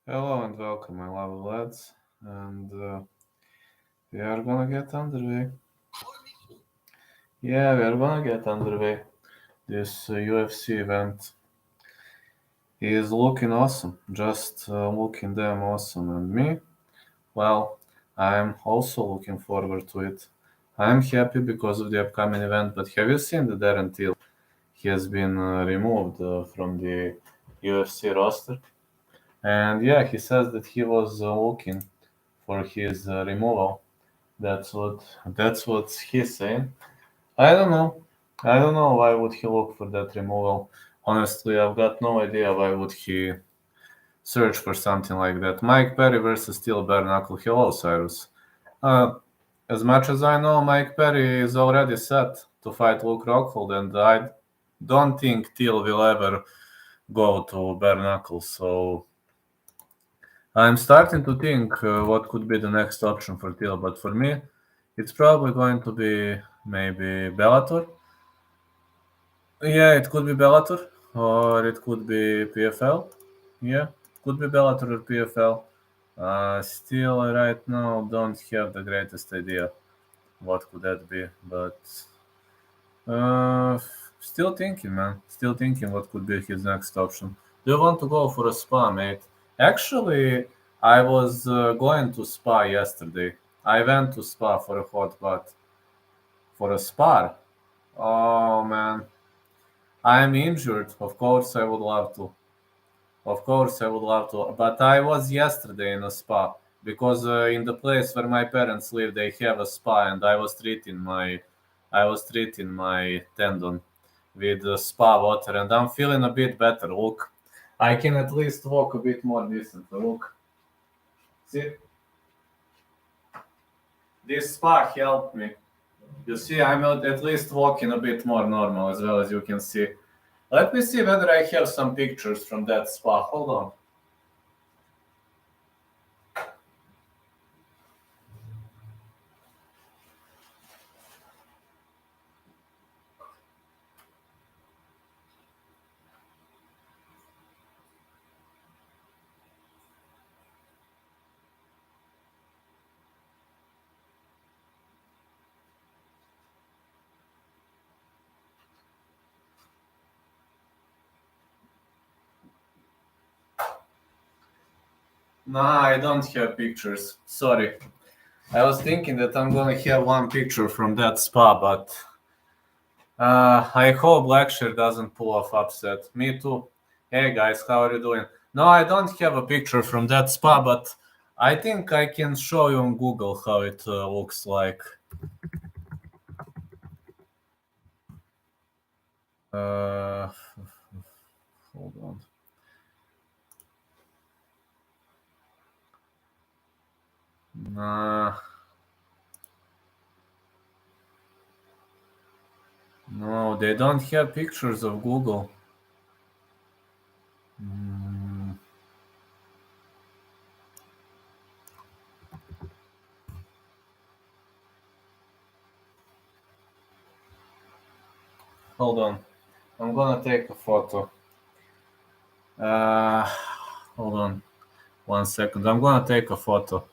Hello and welcome, my lovely lads. And we are gonna get underway. Yeah, we are gonna get underway. This UFC event is looking awesome, just looking damn awesome. And me, well, I'm also looking forward to it. I'm happy because of the upcoming event, but have you seen the Darren Till? He has been removed from the UFC roster. And yeah, he says that he was looking for his removal. That's what he's saying. I don't know. I don't know why would he look for that removal. Honestly, I've got no idea why would he search for something like that. Mike Perry versus Steel Bare Knuckle. Hello, Cyrus. Uh, as much as I know, Mike Perry is already set to fight Luke Rockhold, and I don't think Till will ever go to Bare Knuckle. So I'm starting to think what could be the next option for Till, but for me, it's probably going to be maybe Bellator. Yeah, it could be Bellator or it could be PFL. Yeah, could be Bellator or PFL. Still, right now, don't have the greatest idea what could that be, but uh, still thinking, man. Still thinking what could be his next option. Do you want to go for a spa, mate? Actually, I was going to spa yesterday. I went to spa for a hot bath. For a spa? Oh man, I'm injured. Of course, I would love to. Of course, I would love to. But I was yesterday in a spa because in the place where my parents live, they have a spa, and I was treating my tendon with spa water, and I'm feeling a bit better. Look, I can at least walk a bit more decently. Look, see, this spa helped me. You see, I'm at least walking a bit more normal as well as you can see. Let me see whether I have some pictures from that spa. Hold on. Nah, I don't have pictures. Sorry. I was thinking that I'm gonna have one picture from that spa, but I hope Blackshear doesn't pull off upset. Me too. Hey guys, how are you doing? No, I don't have a picture from that spa, but I think I can show you on Google how it looks like. Uh, hold on. Nah, no, they don't have pictures of Google. Mm, hold on. I'm gonna take a photo. Uh, hold on 1 second. I'm gonna take a photo.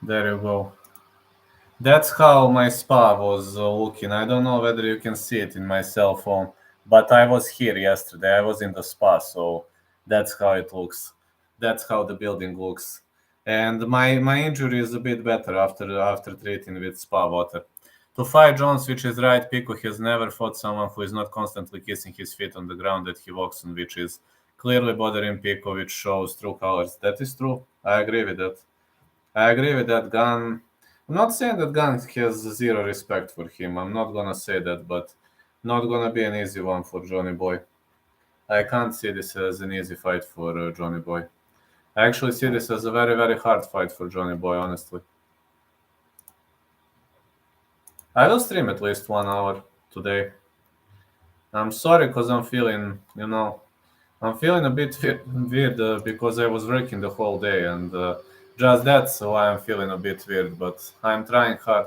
There you go. That's how my spa was looking. I don't know whether you can see it in my cell phone, but I was here yesterday. I was in the spa, so that's how it looks. That's how the building looks. And my injury is a bit better after treating with spa water. To fight Jones, which is right, Pico has never fought someone who is not constantly kissing his feet on the ground that he walks on, which is clearly bothering Pico, which shows true colors. That is true. I agree with that. I agree with that. Gun. I'm not saying that Gun has zero respect for him. I'm not gonna say that, but not gonna be an easy one for Johnny Boy. I can't see this as an easy fight for Johnny Boy. I actually see this as a very, very hard fight for Johnny Boy, honestly. I will stream at least 1 hour today. I'm sorry because I'm feeling a bit weird because I was working the whole day and just that's why I'm feeling a bit weird, but I'm trying hard.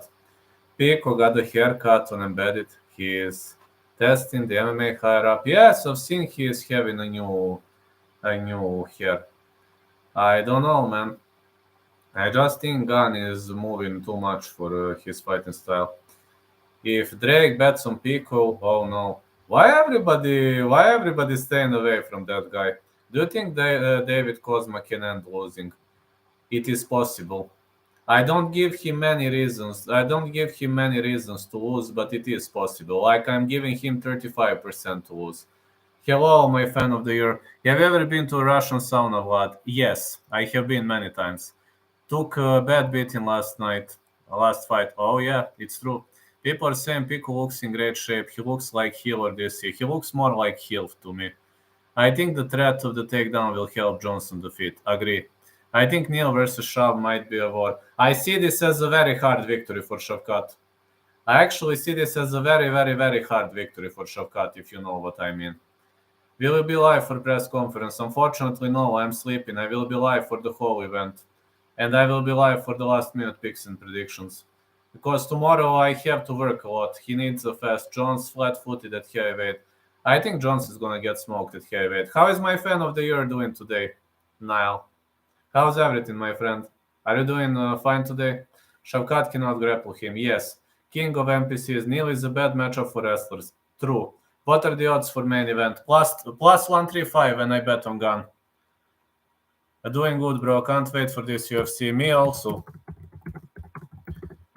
Pico got a haircut on Embedded. He is. Testing the MMA higher up. Yes, I've seen he is having a new hair. I don't know, man. I just think Gunn is moving too much for his fighting style. If Drake bets on Pico, oh no. Why everybody staying away from that guy? Do you think David Kozma can end losing? It is possible. I don't give him many reasons. I don't give him many reasons to lose, but it is possible. Like I'm giving him 35% to lose. Hello, my fan of the year. Have you ever been to a Russian sauna, Vlad? Yes, I have been many times. Took a bad beating last fight. Oh yeah, it's true. People are saying Pico looks in great shape. He looks like healer this year. He looks more like heel to me. I think the threat of the takedown will help Johnson defeat. Agree. I think Neil versus Shav might be a war. I see this as a very hard victory for Shavkat. I actually see this as a very, very, very hard victory for Shavkat, if you know what I mean. Will you be live for press conference? Unfortunately, no, I'm sleeping. I will be live for the whole event. And I will be live for the last minute picks and predictions. Because tomorrow I have to work a lot. He needs a fast Jones, flat-footed at heavyweight. I think Jones is gonna get smoked at heavyweight. How is my fan of the year doing today, Niall? How's everything, my friend? Are you doing fine today? Shavkat cannot grapple him. Yes. King of NPCs. Neil is a bad matchup for wrestlers. True. What are the odds for main event? Plus 135 when I bet on Gun. Doing good, bro. Can't wait for this UFC. Me also.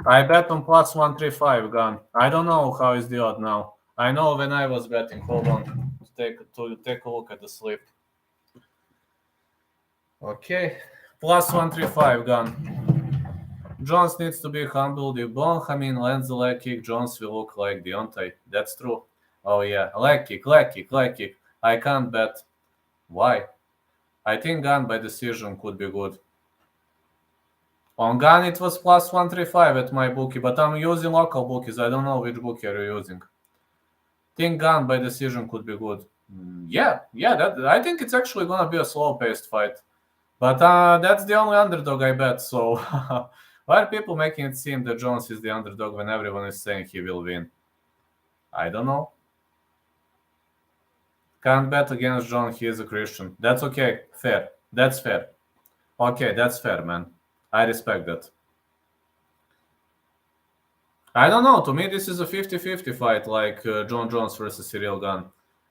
I bet on plus 135 Gun. I don't know how is the odd now. I know when I was betting. Hold on. To take a look at the slip. Okay. Plus 135 Gun. Jones needs to be humbled. If Bonhamin lands a leg kick, Jones will look like Deontay. That's true. Oh yeah. Leg kick. I can't bet. Why? I think Gun by decision could be good. On Gun it was plus 135 at my bookie, but I'm using local bookies. I don't know which bookie are you using. Think Gun by decision could be good. Yeah, I think it's actually gonna be a slow-paced fight. But that's the only underdog I bet, so why are people making it seem that Jones is the underdog when everyone is saying he will win? I don't know. Can't bet against John, he is a Christian. That's okay, fair. That's fair. Okay, that's fair, man. I respect that. I don't know, to me this is a 50-50 fight, like John Jones versus Cyril Gane.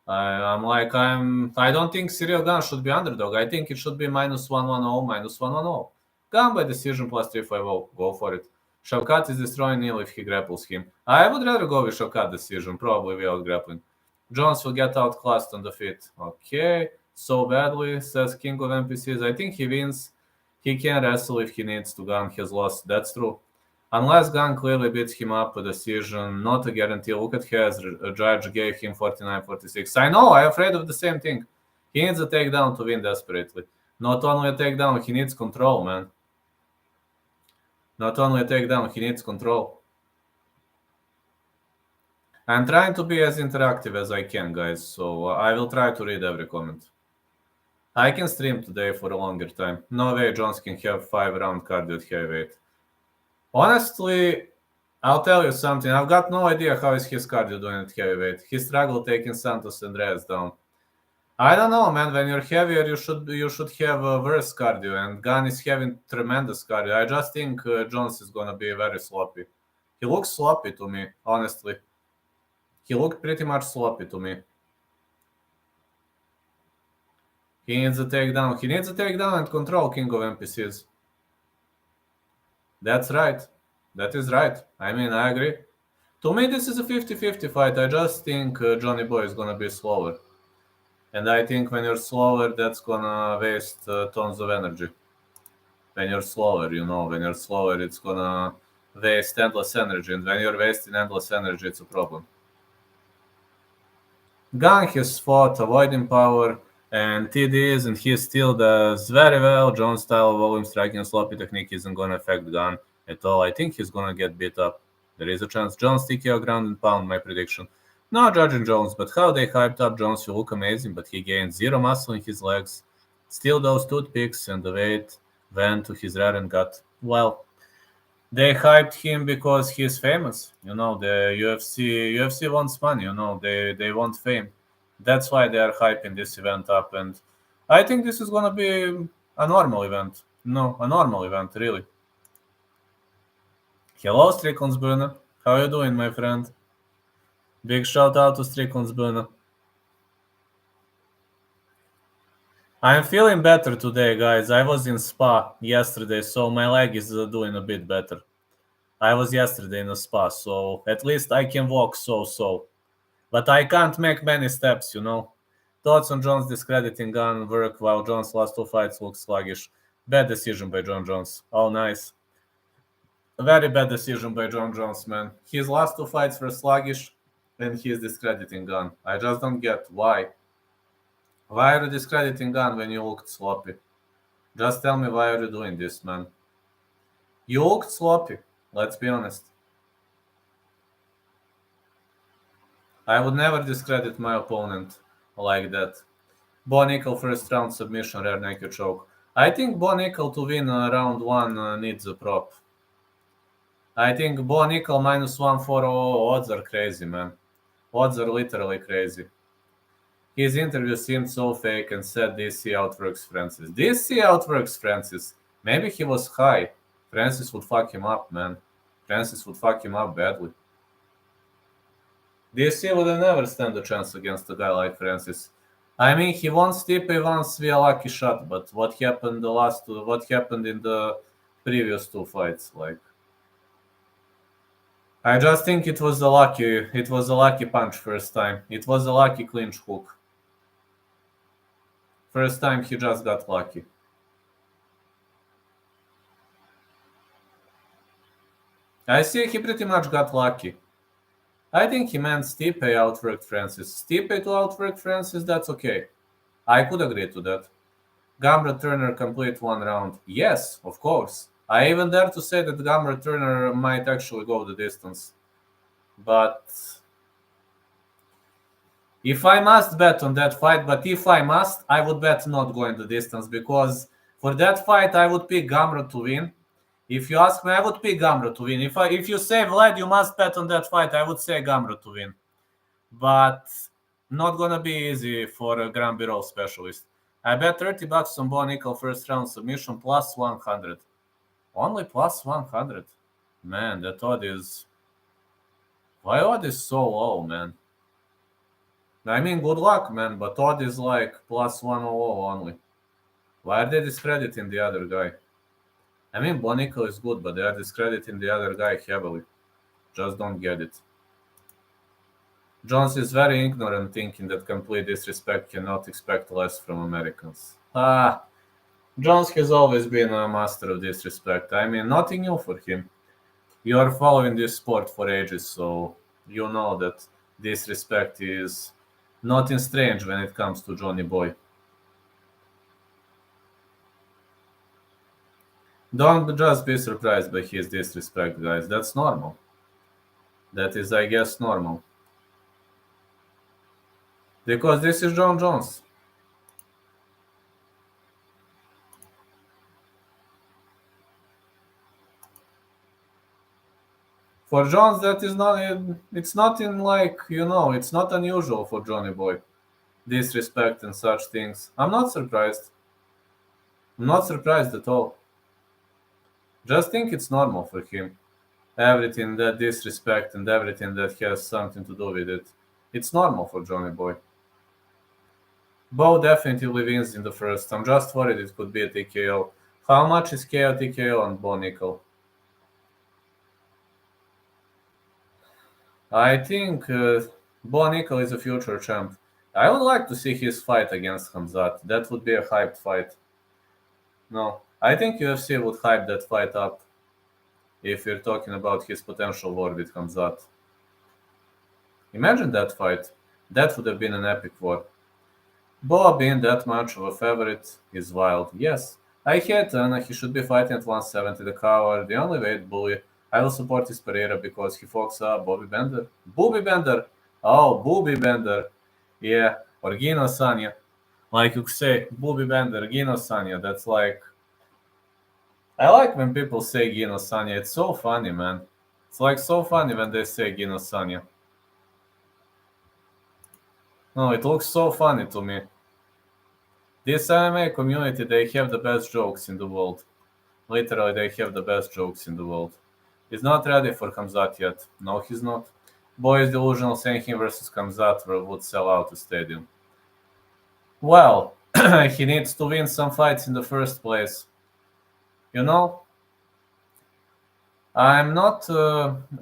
I don't think Cyril Gane should be underdog. I think it should be minus 110. Gane by decision plus 350. Go for it. Shavkat is destroying Neil if he grapples him. I would rather go with Shavkat decision, probably without grappling. Jones will get outclassed on the feet. Okay, so badly, says King of NPCs. I think he wins. He can wrestle if he needs to. Gane has lost. That's true. Unless Gane clearly beats him up a decision, not a guarantee. Look at his judge gave him 49-46. I know, I'm afraid of the same thing. He needs a takedown to win desperately. Not only a takedown, he needs control, man. Not only a takedown, he needs control. I'm trying to be as interactive as I can, guys, so I will try to read every comment. I can stream today for a longer time. No way Jones can have 5-round cardio at heavyweight. Honestly, I'll tell you something. I've got no idea how is his cardio doing at heavyweight. He struggled taking Santos and Reyes down. I don't know, man. When you're heavier, you should have a worse cardio, and Gane is having tremendous cardio. I just think Jones is gonna be very sloppy. He looks sloppy to me, honestly. He looked pretty much sloppy to me. He needs a takedown. He needs a takedown and control King of NPCs. That's right. That is right. I mean, I agree. To me, this is a 50-50 fight. I just think Johnny Boy is gonna be slower. And I think when you're slower, that's gonna waste tons of energy. When you're slower, it's gonna waste endless energy. And when you're wasting endless energy, it's a problem. Gane has fought avoiding power and TDs, and he still does very well. Jones' style volume striking and sloppy technique isn't gonna affect Gane at all. I think he's gonna get beat up. There is a chance. Jones TKO ground and pound, my prediction. Not judging Jones, but how they hyped up Jones will look amazing, but he gained zero muscle in his legs. Still those toothpicks and the weight went to his rear and gut. Well, They hyped him because he's famous. You know, the UFC wants money. You know, they want fame. That's why they are hyping this event up, and I think this is gonna be a normal event. No, a normal event, really. Hello, Stricklandsbune. How you doing, my friend? Big shout out to Stricklandsbune. I'm feeling better today, guys. I was in spa yesterday, so my leg is doing a bit better. I was yesterday in a spa, so at least I can walk so. But I can't make many steps, you know. Thoughts on Jones discrediting gun work while Jones' last two fights look sluggish. Bad decision by John Jones. Oh, nice. A very bad decision by John Jones, man. His last two fights were sluggish, and he's discrediting gun. I just don't get why. Why are you discrediting gun when you looked sloppy? Just tell me why are you doing this, man. You looked sloppy, let's be honest. I would never discredit my opponent like that. Bo Nickel first round submission, rear naked choke. I think Bo Nickel to win round one needs a prop. I think Bo Nickel minus 140 odds are crazy, man. Odds are literally crazy. His interview seemed so fake and said DC outworks Francis. DC outworks Francis. Maybe he was high. Francis would fuck him up, man. Francis would fuck him up badly. DC would have never stand a chance against a guy like Francis. I mean, he won Stipe once via lucky shot, but what happened what happened in the previous two fights? Like, I just think it was a lucky punch first time. It was a lucky clinch hook. First time he just got lucky. I see he pretty much got lucky. I think he meant Stipe outworked Francis. Stipe to outwork Francis, that's okay. I could agree to that. Gamrot Turner complete one round. Yes, of course. I even dare to say that Gamrot Turner might actually go the distance. But if I must bet on that fight, I would bet not going the distance because for that fight I would pick Gamrot to win. If you ask me, I would pick Gamrot to win. If you say Vlad, you must bet on that fight, I would say Gamrot to win. But not gonna be easy for a Grand Bureau specialist. I bet $30 on Bo Nickel first round submission plus 100. Only plus 100. Man, that odd is. Why odd is so low, man? I mean, good luck, man, but odd is like plus 100 only. Why are they discrediting the other guy? I mean, Bo Nickel is good, but they are discrediting the other guy heavily. Just don't get it. Jones is very ignorant, thinking that complete disrespect cannot expect less from Americans. Jones has always been a master of disrespect. I mean, nothing new for him. You are following this sport for ages, so you know that disrespect is nothing strange when it comes to Johnny Boy. Don't just be surprised by his disrespect, guys. That's normal. That is, I guess, normal. Because this is John Jones. For Jones, that is not. It's nothing like It's not unusual for Johnny Boy. Disrespect and such things. I'm not surprised. I'm not surprised at all. Just think it's normal for him. Everything that disrespect and everything that has something to do with it. It's normal for Johnny Boy. Bo definitely wins in the first. I'm just worried it could be a TKO. How much is KO TKO on Bo Nickel? I think Bo Nickel is a future champ. I would like to see his fight against Hamzat. That would be a hyped fight. No, I think UFC would hype that fight up if you're talking about his potential war with Hamzat. Imagine that fight. That would have been an epic war. Bo being that much of a favorite is wild. Yes, I hate Anna. He should be fighting at 170. The coward, the only weight bully. I will support his Pereira because he fucks up Bobby Bender. Booby Bender. Oh, Booby Bender. Yeah, or Gino Sanya. Like you say, Booby Bender, Gino Sanya. That's like I like when people say Gino Sanya. It's so funny, man. It's like so funny when they say Gino Sanya. No, it looks so funny to me. This MMA community, they have the best jokes in the world. Literally, they have the best jokes in the world. He's not ready for Khamzat yet. No, he's not. Boy is delusional saying him versus Khamzat would sell out a stadium. Well, he needs to win some fights in the first place. You know, I'm not.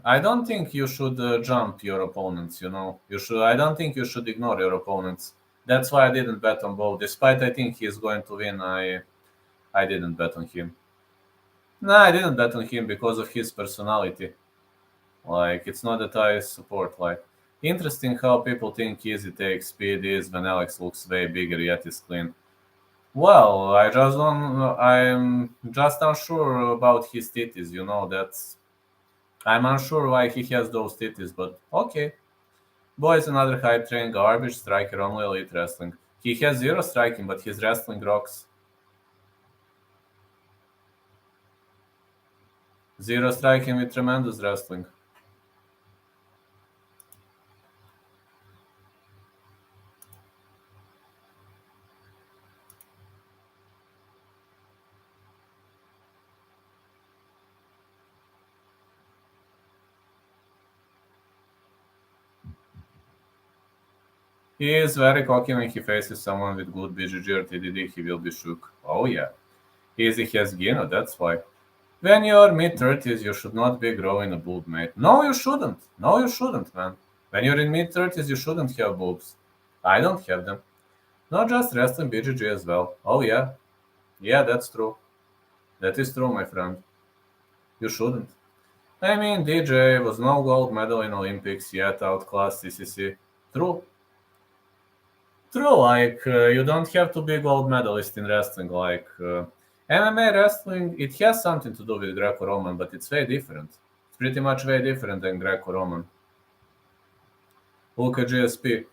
I don't think you should jump your opponents. You know, you should. I don't think you should ignore your opponents. That's why I didn't bet on Bo. Despite I think he's going to win, I didn't bet on him. No, I didn't bet on him because of his personality. Like, it's not that I support. Like, interesting how people think easy takes speed is when Alex looks way bigger yet is clean. Well, I just don't. I'm just unsure about his titties. You know, that's. I'm unsure why he has those titties, but okay. Boy is another hype train, garbage striker, only elite wrestling. He has zero striking, but his wrestling rocks. Zero striking with tremendous wrestling. He is very cocky when he faces someone with good BGG or TDD, he will be shook. Oh yeah. Easy has Gino, that's why. When you're mid-30s, you should not be growing a boob, mate. No, you shouldn't. No, you shouldn't, man. When you're in mid-30s, you shouldn't have boobs. I don't have them. Not just wrestling BGG as well. Oh yeah. Yeah, that's true. That is true, my friend. You shouldn't. I mean, DJ was no gold medal in Olympics yet, outclassed CCC. True. True, like you don't have to be gold medalist in wrestling. Like MMA wrestling, it has something to do with Greco-Roman, but it's way different. It's pretty much way different than Greco-Roman. Look at GSP.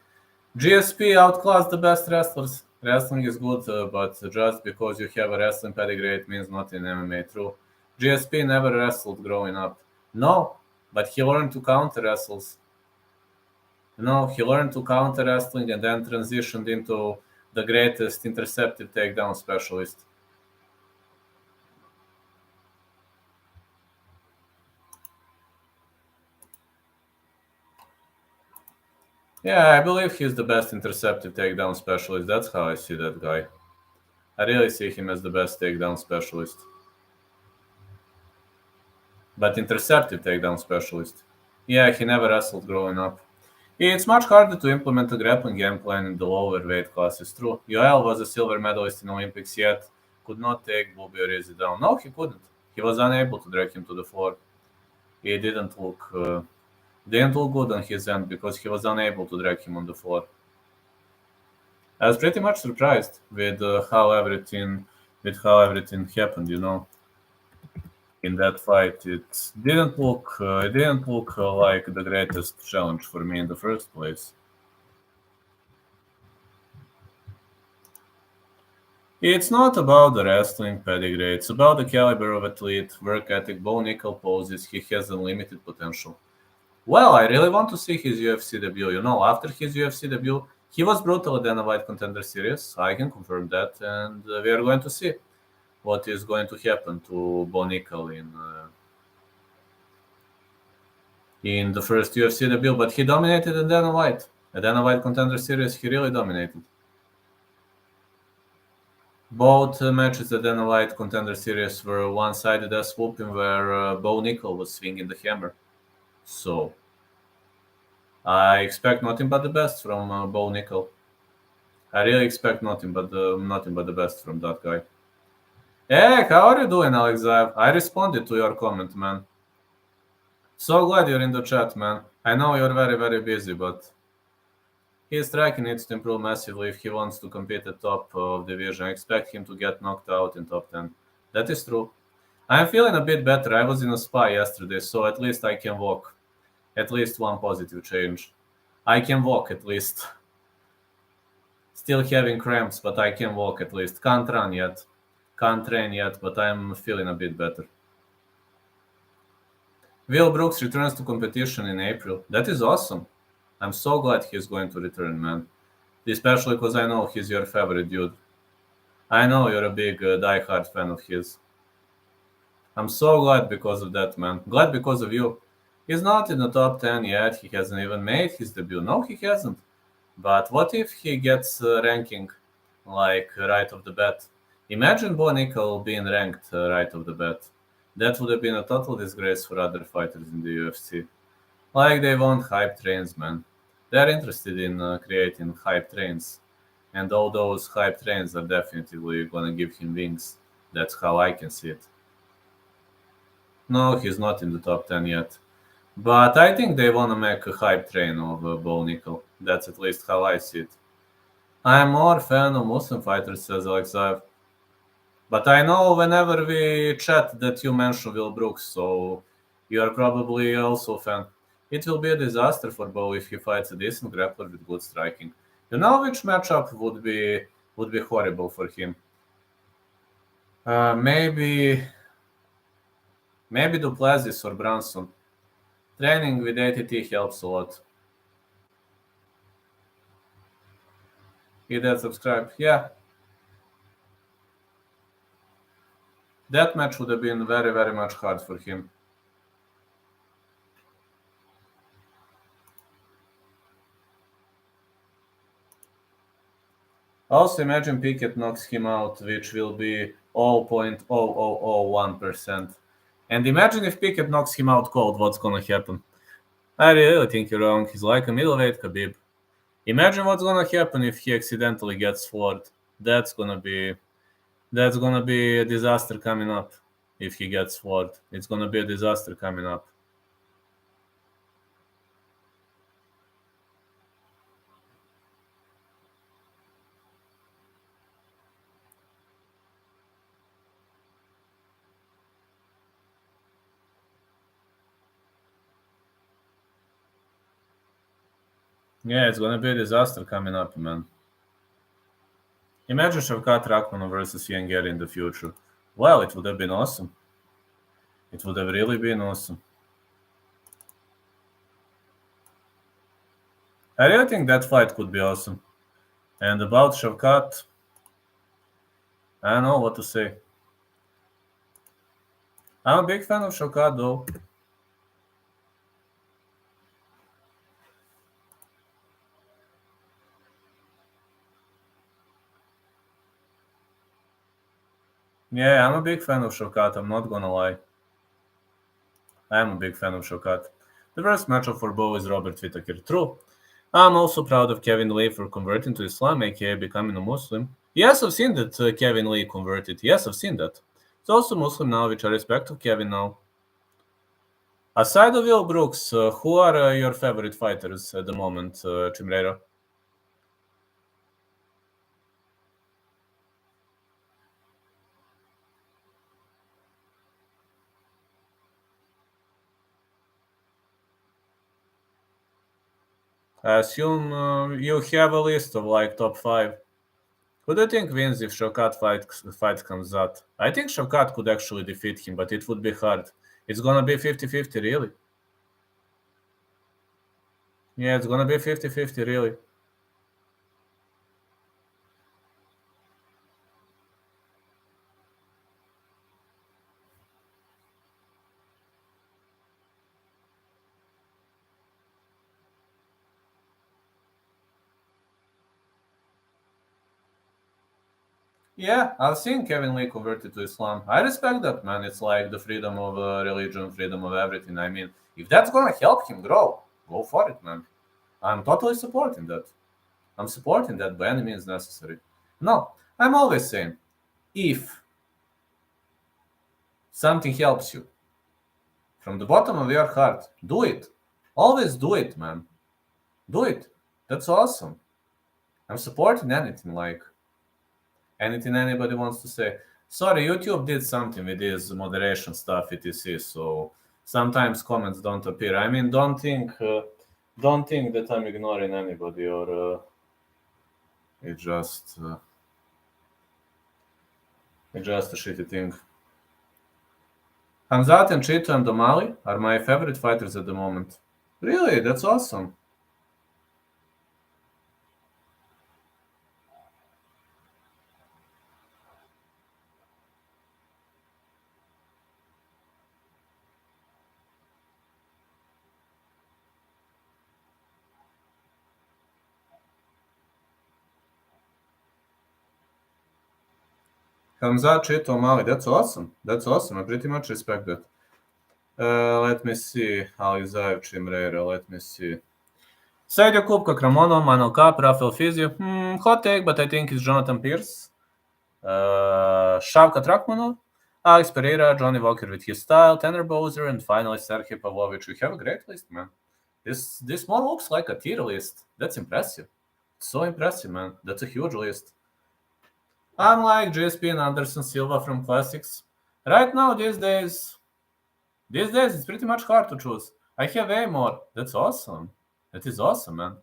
GSP outclassed the best wrestlers. Wrestling is good, but just because you have a wrestling pedigree, it means not in MMA. True. GSP never wrestled growing up. No, but he learned to counter wrestles. No, he learned to counter wrestling and then transitioned into the greatest interceptive takedown specialist. Yeah, I believe he's the best interceptive takedown specialist. That's how I see that guy. I really see him as the best takedown specialist. But interceptive takedown specialist. Yeah, he never wrestled growing up. It's much harder to implement a grappling game plan in the lower weight classes. True. Yoel was a silver medalist in Olympics yet could not take Bobby or Izzy down. No, he couldn't. He was unable to drag him to the floor. He didn't look good on his end because he was unable to drag him on the floor. I was pretty much surprised with how everything happened. You know, in that fight, it didn't look like the greatest challenge for me in the first place. It's not about the wrestling pedigree. It's about the caliber of athlete, work ethic, bone nickel poses. He has unlimited potential. Well, I really want to see his UFC debut. You know, after his UFC debut, he was brutal at the White Contender Series. I can confirm that, and we are going to see what is going to happen to Bonical in the first UFC debut. But he dominated at Dana White. At Dana White Contender Series, he really dominated. Both matches at Dana White Contender Series were one-sided as whooping, where Bo Nickel was swinging the hammer. So I expect nothing but the best from Bo Nickel. I really expect nothing but the best from that guy. Hey, how are you doing, Alexei? I responded to your comment, man. So glad you're in the chat, man. I know you're very, very busy, but his striking needs to improve massively if he wants to compete at top of division. I expect him to get knocked out in top 10. That is true. I'm feeling a bit better. I was in a spa yesterday, so at least I can walk. At least one positive change. I can walk at least. Still having cramps, but I can walk at least. Can't run yet. Can't train yet, but I'm feeling a bit better. Will Brooks returns to competition in April. That is awesome. I'm so glad he's going to return, man. Especially because I know he's your favorite dude. I know you're a big die-hard fan of his. I'm so glad because of that, man. Glad because of you. He's not in the top 10 yet. He hasn't even made his debut. No, he hasn't. But what if he gets ranking like right off the bat? Imagine Bo Nickel being ranked right off the bat. That would have been a total disgrace for other fighters in the UFC. Like they want hype trains, man. They're interested in creating hype trains. And all those hype trains are definitely gonna give him wings. That's how I can see it. No, he's not in the top 10 yet. But I think they wanna make a hype train of Bo Nickel. That's at least how I see it. I'm more fan of Muslim fighters, says Alexeyev. But I know whenever we chat that you mention Will Brooks, so you are probably also a fan. It will be a disaster for Bo if he fights a decent grappler with good striking. You know which matchup would be horrible for him? Maybe Duplessis or Brunson. Training with ATT helps a lot. Hit that subscribe. Yeah, that match would have been very, very much hard for him. Also, imagine Pickett knocks him out, which will be 0.0001%. And imagine if Pickett knocks him out cold, what's gonna happen? I really think you're wrong. He's like a middleweight Khabib. Imagine what's gonna happen if he accidentally gets floored. That's gonna be a disaster coming up. If he gets floored, it's gonna be a disaster coming up. Yeah, it's gonna be a disaster coming up, man. Imagine Shavkat Rakhmonov versus Ian Gary in the future. Well, it would have been awesome. It would have really been awesome. I really think that fight could be awesome. And about Shavkat, I don't know what to say. I'm a big fan of Shavkat, though. Yeah, I'm a big fan of Shavkat, I'm not gonna lie. I'm a big fan of Shavkat. The first matchup for Bo is Robert Whittaker. True. I'm also proud of Kevin Lee for converting to Islam, aka becoming a Muslim. Yes, I've seen that Kevin Lee converted. Yes, I've seen that. He's also Muslim now, which I respect of Kevin now. Aside of Will Brooks, who are your favorite fighters at the moment, Chimreira? I assume you have a list of like top 5. Who do you think wins if Shavkat fight comes out? I think Shavkat could actually defeat him, but it would be hard. It's gonna be 50-50, really. Yeah, it's gonna be 50-50, really. Yeah, I've seen Kevin Lee converted to Islam. I respect that, man. It's like the freedom of religion, freedom of everything. I mean, if that's gonna help him grow, go for it, man. I'm totally supporting that. I'm supporting that by any means necessary. No, I'm always saying, if something helps you from the bottom of your heart, do it. Always do it, man. Do it. That's awesome. I'm supporting anything, like anything anybody wants to say. Sorry, YouTube did something with this moderation stuff, etc. So sometimes comments don't appear. I mean, don't think that I'm ignoring anybody or it just. It's just a shitty thing. Hamzat and Chito and Domali are my favorite fighters at the moment. Really? That's awesome. Hamzat, Chito, Mali. That's awesome. That's awesome. I pretty much respect that. Let me see. Ali Zaev, Chimrera. Let me see. Saidio Kubka, Kramonov, Manuel Kapp, Rafael Fiziev. Hot take, but I think it's Jonathan Pierce. Shavkat Rakhmonov, Alex Pereira, Johnny Walker with his style, Tanner Bowser, and finally Sergey Pavlovich. We have a great list, man. This one looks like a tier list. That's impressive. So impressive, man. That's a huge list. Unlike GSP and Anderson Silva from Classics, right now these days it's pretty much hard to choose. I have way more. That's awesome. That is awesome, man.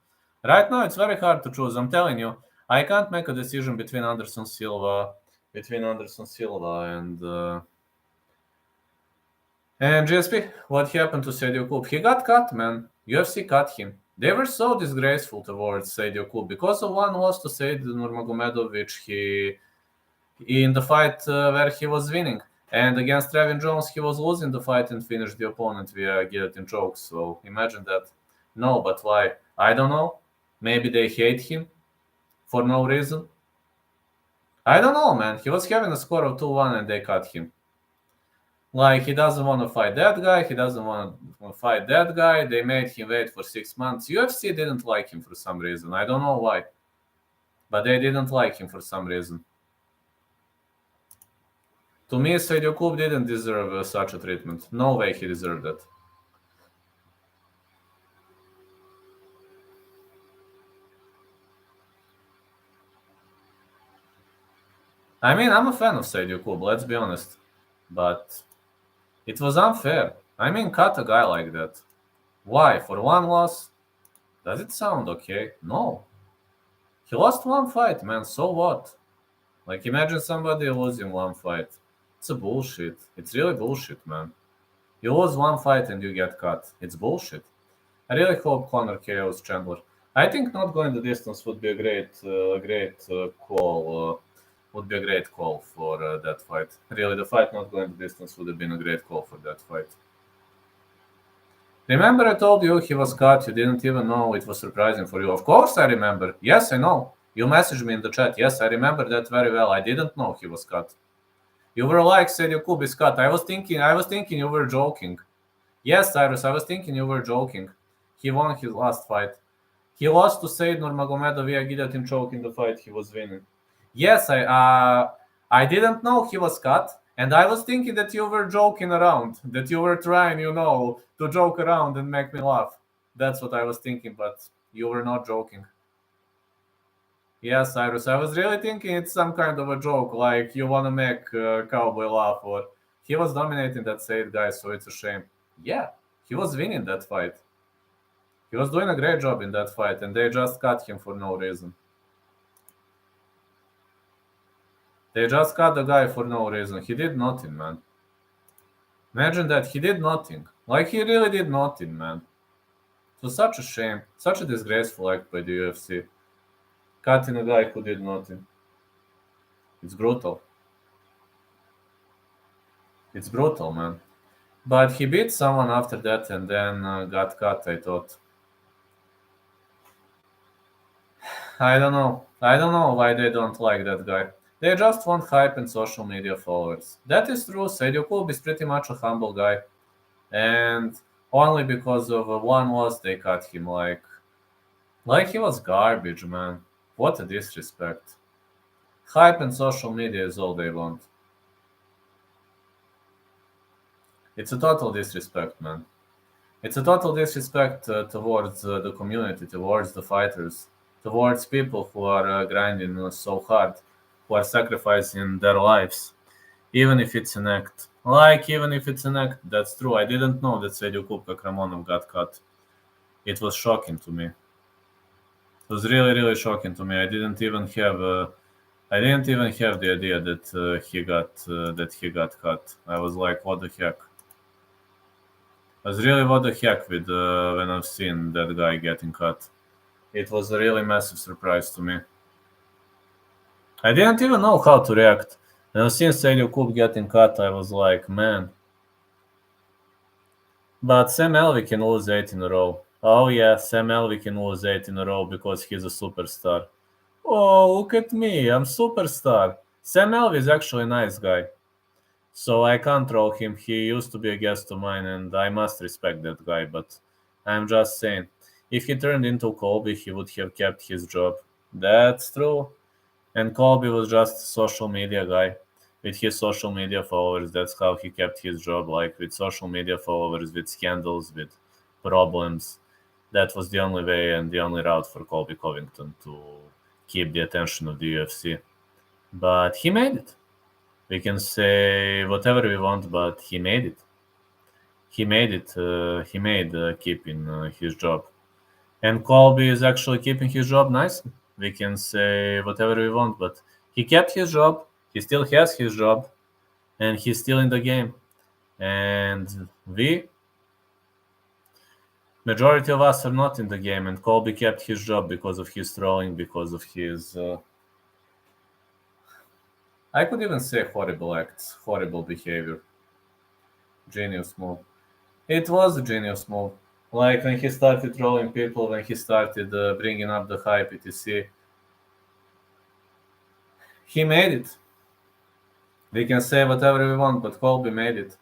Right now it's very hard to choose. I'm telling you, I can't make a decision between Anderson Silva and GSP. What happened to Sadio Kub? He got cut, man. UFC cut him. They were so disgraceful towards Sadio Kub because of one loss to Said Nurmagomedov, he in the fight where he was winning. And against Trevin Jones, he was losing the fight and finished the opponent via guillotine choke. So imagine that. No, but why? I don't know. Maybe they hate him for no reason. I don't know, man. He was having a score of 2-1 and they cut him. Like, he doesn't want to fight that guy. He doesn't want to fight that guy. They made him wait for 6 months. UFC didn't like him for some reason. I don't know why. But they didn't like him for some reason. To me, Sadio Kub didn't deserve such a treatment. No way he deserved that. I mean, I'm a fan of Sadio Kub, let's be honest. But it was unfair. I mean, cut a guy like that. Why? For one loss? Does it sound okay? No. He lost one fight, man. So what? Like, imagine somebody losing one fight. It's a bullshit. It's really bullshit, man. You lose one fight and you get cut. It's bullshit. I really hope Conor KOs Chandler. I think not going the distance would be a great call. Would be a great call for that fight. Really, the fight not going the distance would have been a great call for that fight. Remember I told you he was cut, you didn't even know, it was surprising for you. Of course I remember. Yes, I know. You messaged me in the chat. Yes, I remember that very well. I didn't know he was cut. You were like, Sadio Kub is cut. I was thinking you were joking. Yes, Cyrus, I was thinking you were joking. He won his last fight. He lost to Said Nurmagomedov via guillotine choke in the fight he was winning. Yes, I didn't know he was cut, and I was thinking that you were joking around, that you were trying, to joke around and make me laugh. That's what I was thinking, but you were not joking. Yes, Cyrus, I was really thinking it's some kind of a joke, like you want to make Cowboy laugh, or he was dominating that Said guy, so it's a shame. Yeah, he was winning that fight. He was doing a great job in that fight, and they just cut him for no reason. They just cut the guy for no reason. He did nothing, man. Imagine that. He did nothing. Like, he really did nothing, man. It was such a shame. Such a disgraceful act by the UFC. Cutting a guy who did nothing. It's brutal. It's brutal, man. But he beat someone after that and then got cut, I thought. I don't know. I don't know why they don't like that guy. They just want hype and social media followers. That is true. Sadio Kub is pretty much a humble guy. And only because of one loss they cut him. Like he was garbage, man. What a disrespect. Hype and social media is all they want. It's a total disrespect, man. It's a total disrespect towards the community, towards the fighters, towards people who are grinding so hard, who are sacrificing their lives, even if it's an act. Even if it's an act, that's true. I didn't know that Sadio Kubka Kramonov got cut. It was shocking to me. It was really, really shocking to me. I didn't even have I didn't even have the idea that he got cut. I was like, what the heck? I was really what the heck with when I've seen that guy getting cut. It was a really massive surprise to me. I didn't even know how to react. And I've seen Sadio Coop getting cut. I was like, man. But Sam Alvey can lose 8 in a row. Oh yeah, Sam Alvey can lose 8 in a row because he's a superstar. Oh, look at me, I'm superstar. Sam Alvey is actually a nice guy. So I can't troll him. He used to be a guest of mine and I must respect that guy, but I'm just saying, if he turned into Colby, he would have kept his job. That's true. And Colby was just a social media guy. With his social media followers, that's how he kept his job. Like with social media followers, with scandals, with problems. That was the only way and the only route for Colby Covington to keep the attention of the UFC. But he made it. We can say whatever we want, but he made it. He made it. He made keeping his job. And Colby is actually keeping his job nicely. We can say whatever we want, but he kept his job. He still has his job, and he's still in the game. And majority of us are not in the game. And Colby kept his job because of his trolling, because of his, I could even say horrible acts, horrible behavior. Genius move. It was a genius move. Like when he started trolling people, when he started bringing up the hype, etc. He made it. We can say whatever we want, but Colby made it.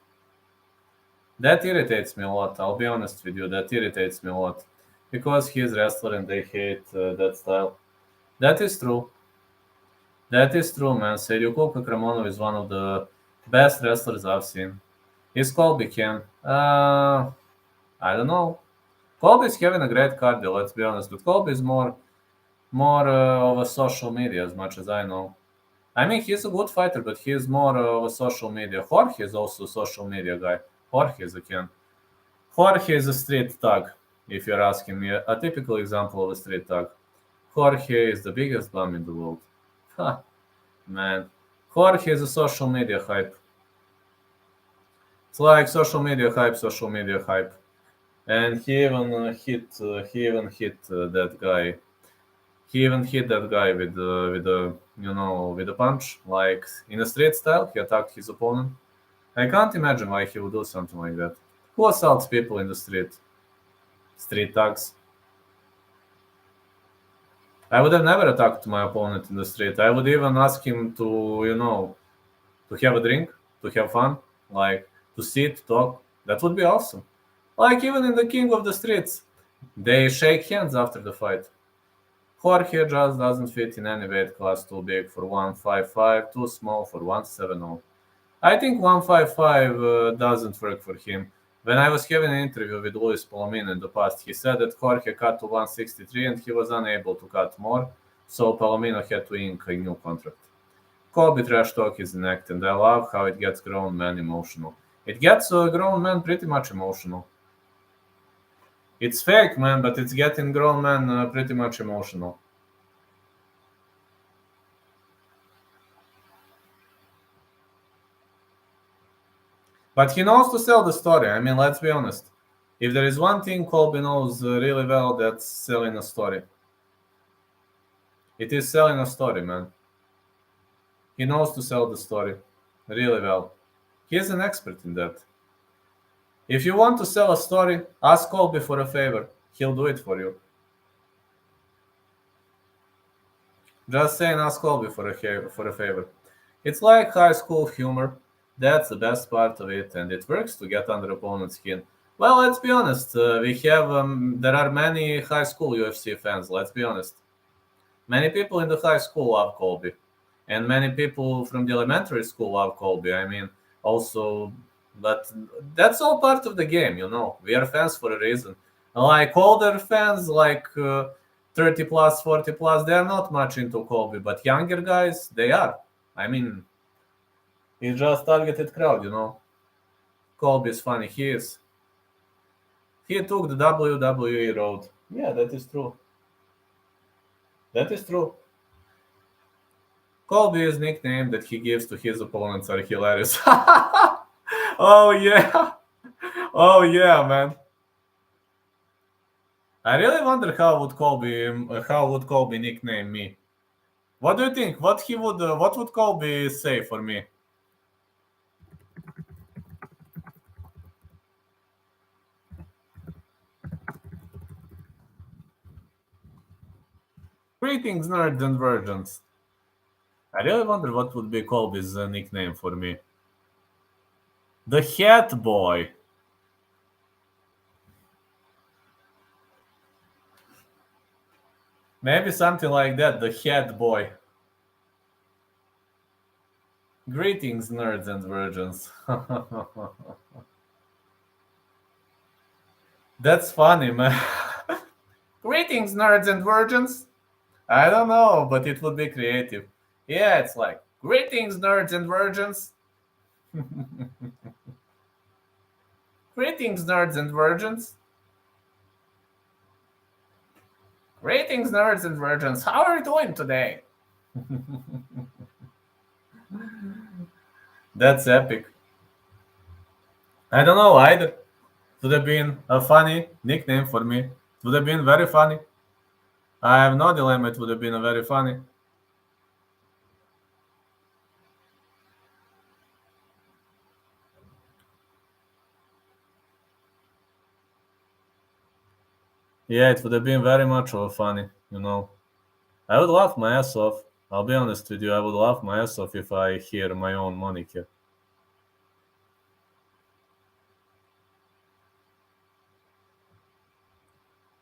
That irritates me a lot. I'll be honest with you. That irritates me a lot because he's a wrestler and they hate that style. That is true. That is true, man. Sergio Kramonov is one of the best wrestlers I've seen. Is Colby Ken? I don't know. Colby's having a great cardio. Let's be honest, but Colby is more of a social media, as much as I know. I mean, he's a good fighter, but he's more of a social media. Jorge is also a social media guy. Jorge is a Ken. Jorge is a street thug, if you're asking me. A typical example of a street thug. Jorge is the biggest bum in the world. Ha, man. Jorge is a social media hype. It's like social media hype, social media hype. And he even hit that guy. He even hit that guy with a punch, like in a street style. He attacked his opponent. I can't imagine why he would do something like that. Who assaults people in the street? Street thugs. I would have never attacked my opponent in the street. I would even ask him to have a drink, to have fun, like to sit, talk. That would be awesome. Like even in the King of the Streets, they shake hands after the fight. Jorge just doesn't fit in any weight class. Too big for 155, too small for 170. I think 155 doesn't work for him. When I was having an interview with Luis Palomino in the past, he said that Jorge cut to 163 and he was unable to cut more, so Palomino had to ink a new contract. Colby trash talk is an act, and I love how it gets grown men emotional. It gets grown men pretty much emotional. It's fake, man, but it's getting grown men pretty much emotional. But he knows to sell the story. I mean, let's be honest. If there is one thing Colby knows really well, that's selling a story. It is selling a story, man. He knows to sell the story really well. He is an expert in that. If you want to sell a story, ask Colby for a favor. He'll do it for you. Just saying, ask Colby for a favor. It's like high school humor. That's the best part of it, and it works to get under opponent's skin. Well, let's be honest. There are many high school UFC fans. Let's be honest. Many people in the high school love Colby, and many people from the elementary school love Colby. I mean, also, but that's all part of the game, you know. We are fans for a reason. Like older fans, like 30 plus, 40 plus, they are not much into Colby, but younger guys, they are. I mean, it's just targeted crowd, you know. Colby is funny. He is. He took the WWE road. Yeah, that is true. That is true. Colby's nickname that he gives to his opponents are hilarious. Oh yeah. Oh yeah, man. I really wonder how would Colby nickname me. What do you think? What would Colby say for me? Greetings, nerds and virgins. I really wonder what would be Colby's nickname for me. The Hat Boy. Maybe something like that. The Hat Boy. Greetings, nerds and virgins. That's funny, man. Greetings, nerds and virgins. I don't know, but it would be creative. Yeah, it's like, greetings, nerds and virgins. Greetings, nerds and virgins. Greetings, nerds and virgins. How are you doing today? That's epic. I don't know either. It would have been a funny nickname for me. It would have been very funny. I have no dilemma. It would have been a very funny. Yeah, it would have been very much of a funny, you know. I would laugh my ass off. I'll be honest with you. I would laugh my ass off if I hear my own moniker.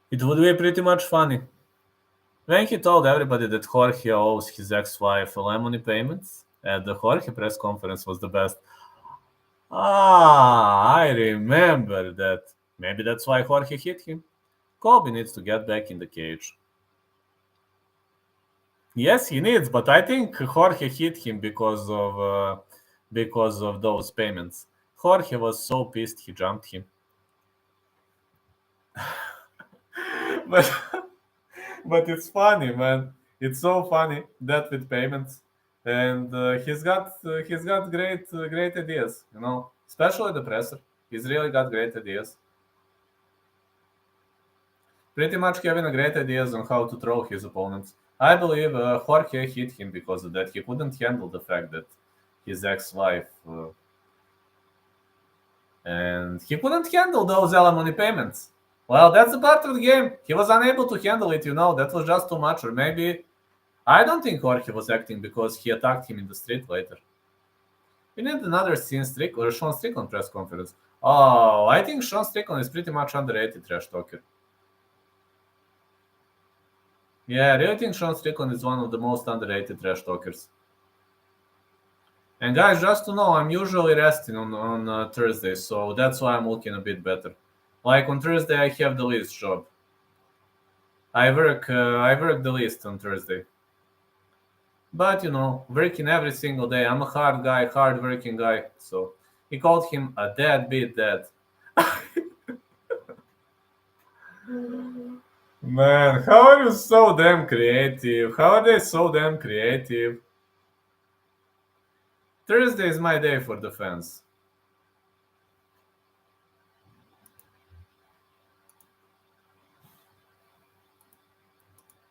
It would be pretty much funny. When he told everybody that Jorge owes his ex-wife lemony payments at the Jorge press conference was the best. Ah, I remember that. Maybe that's why Jorge hit him. Colby needs to get back in the cage. Yes, he needs, but I think Jorge hit him because of those payments. Jorge was so pissed he jumped him. but but it's funny, man. It's so funny that with payments, and he's got great ideas. You know, especially the presser. He's really got great ideas. Pretty much having a great ideas on how to throw his opponents. I believe Jorge hit him because of that. He couldn't handle the fact that his ex-wife and he couldn't handle those alimony payments. Well, that's the part of the game. He was unable to handle it. You know, that was just too much, or maybe I don't think Jorge was acting because he attacked him in the street later. We need another Sean Strickland press conference. Oh, I think Sean Strickland is pretty much underrated trash talker. Yeah, I really think Sean Strickland is one of the most underrated trash talkers. And guys, just to know, I'm usually resting on Thursday, so that's why I'm looking a bit better. Like on Thursday, I have the least job. I work the least on Thursday. But you know, working every single day. I'm a hard guy, hard working guy. So he called him a deadbeat dad. Man, how are you so damn creative? How are they so damn creative? Thursday is my day for the fans.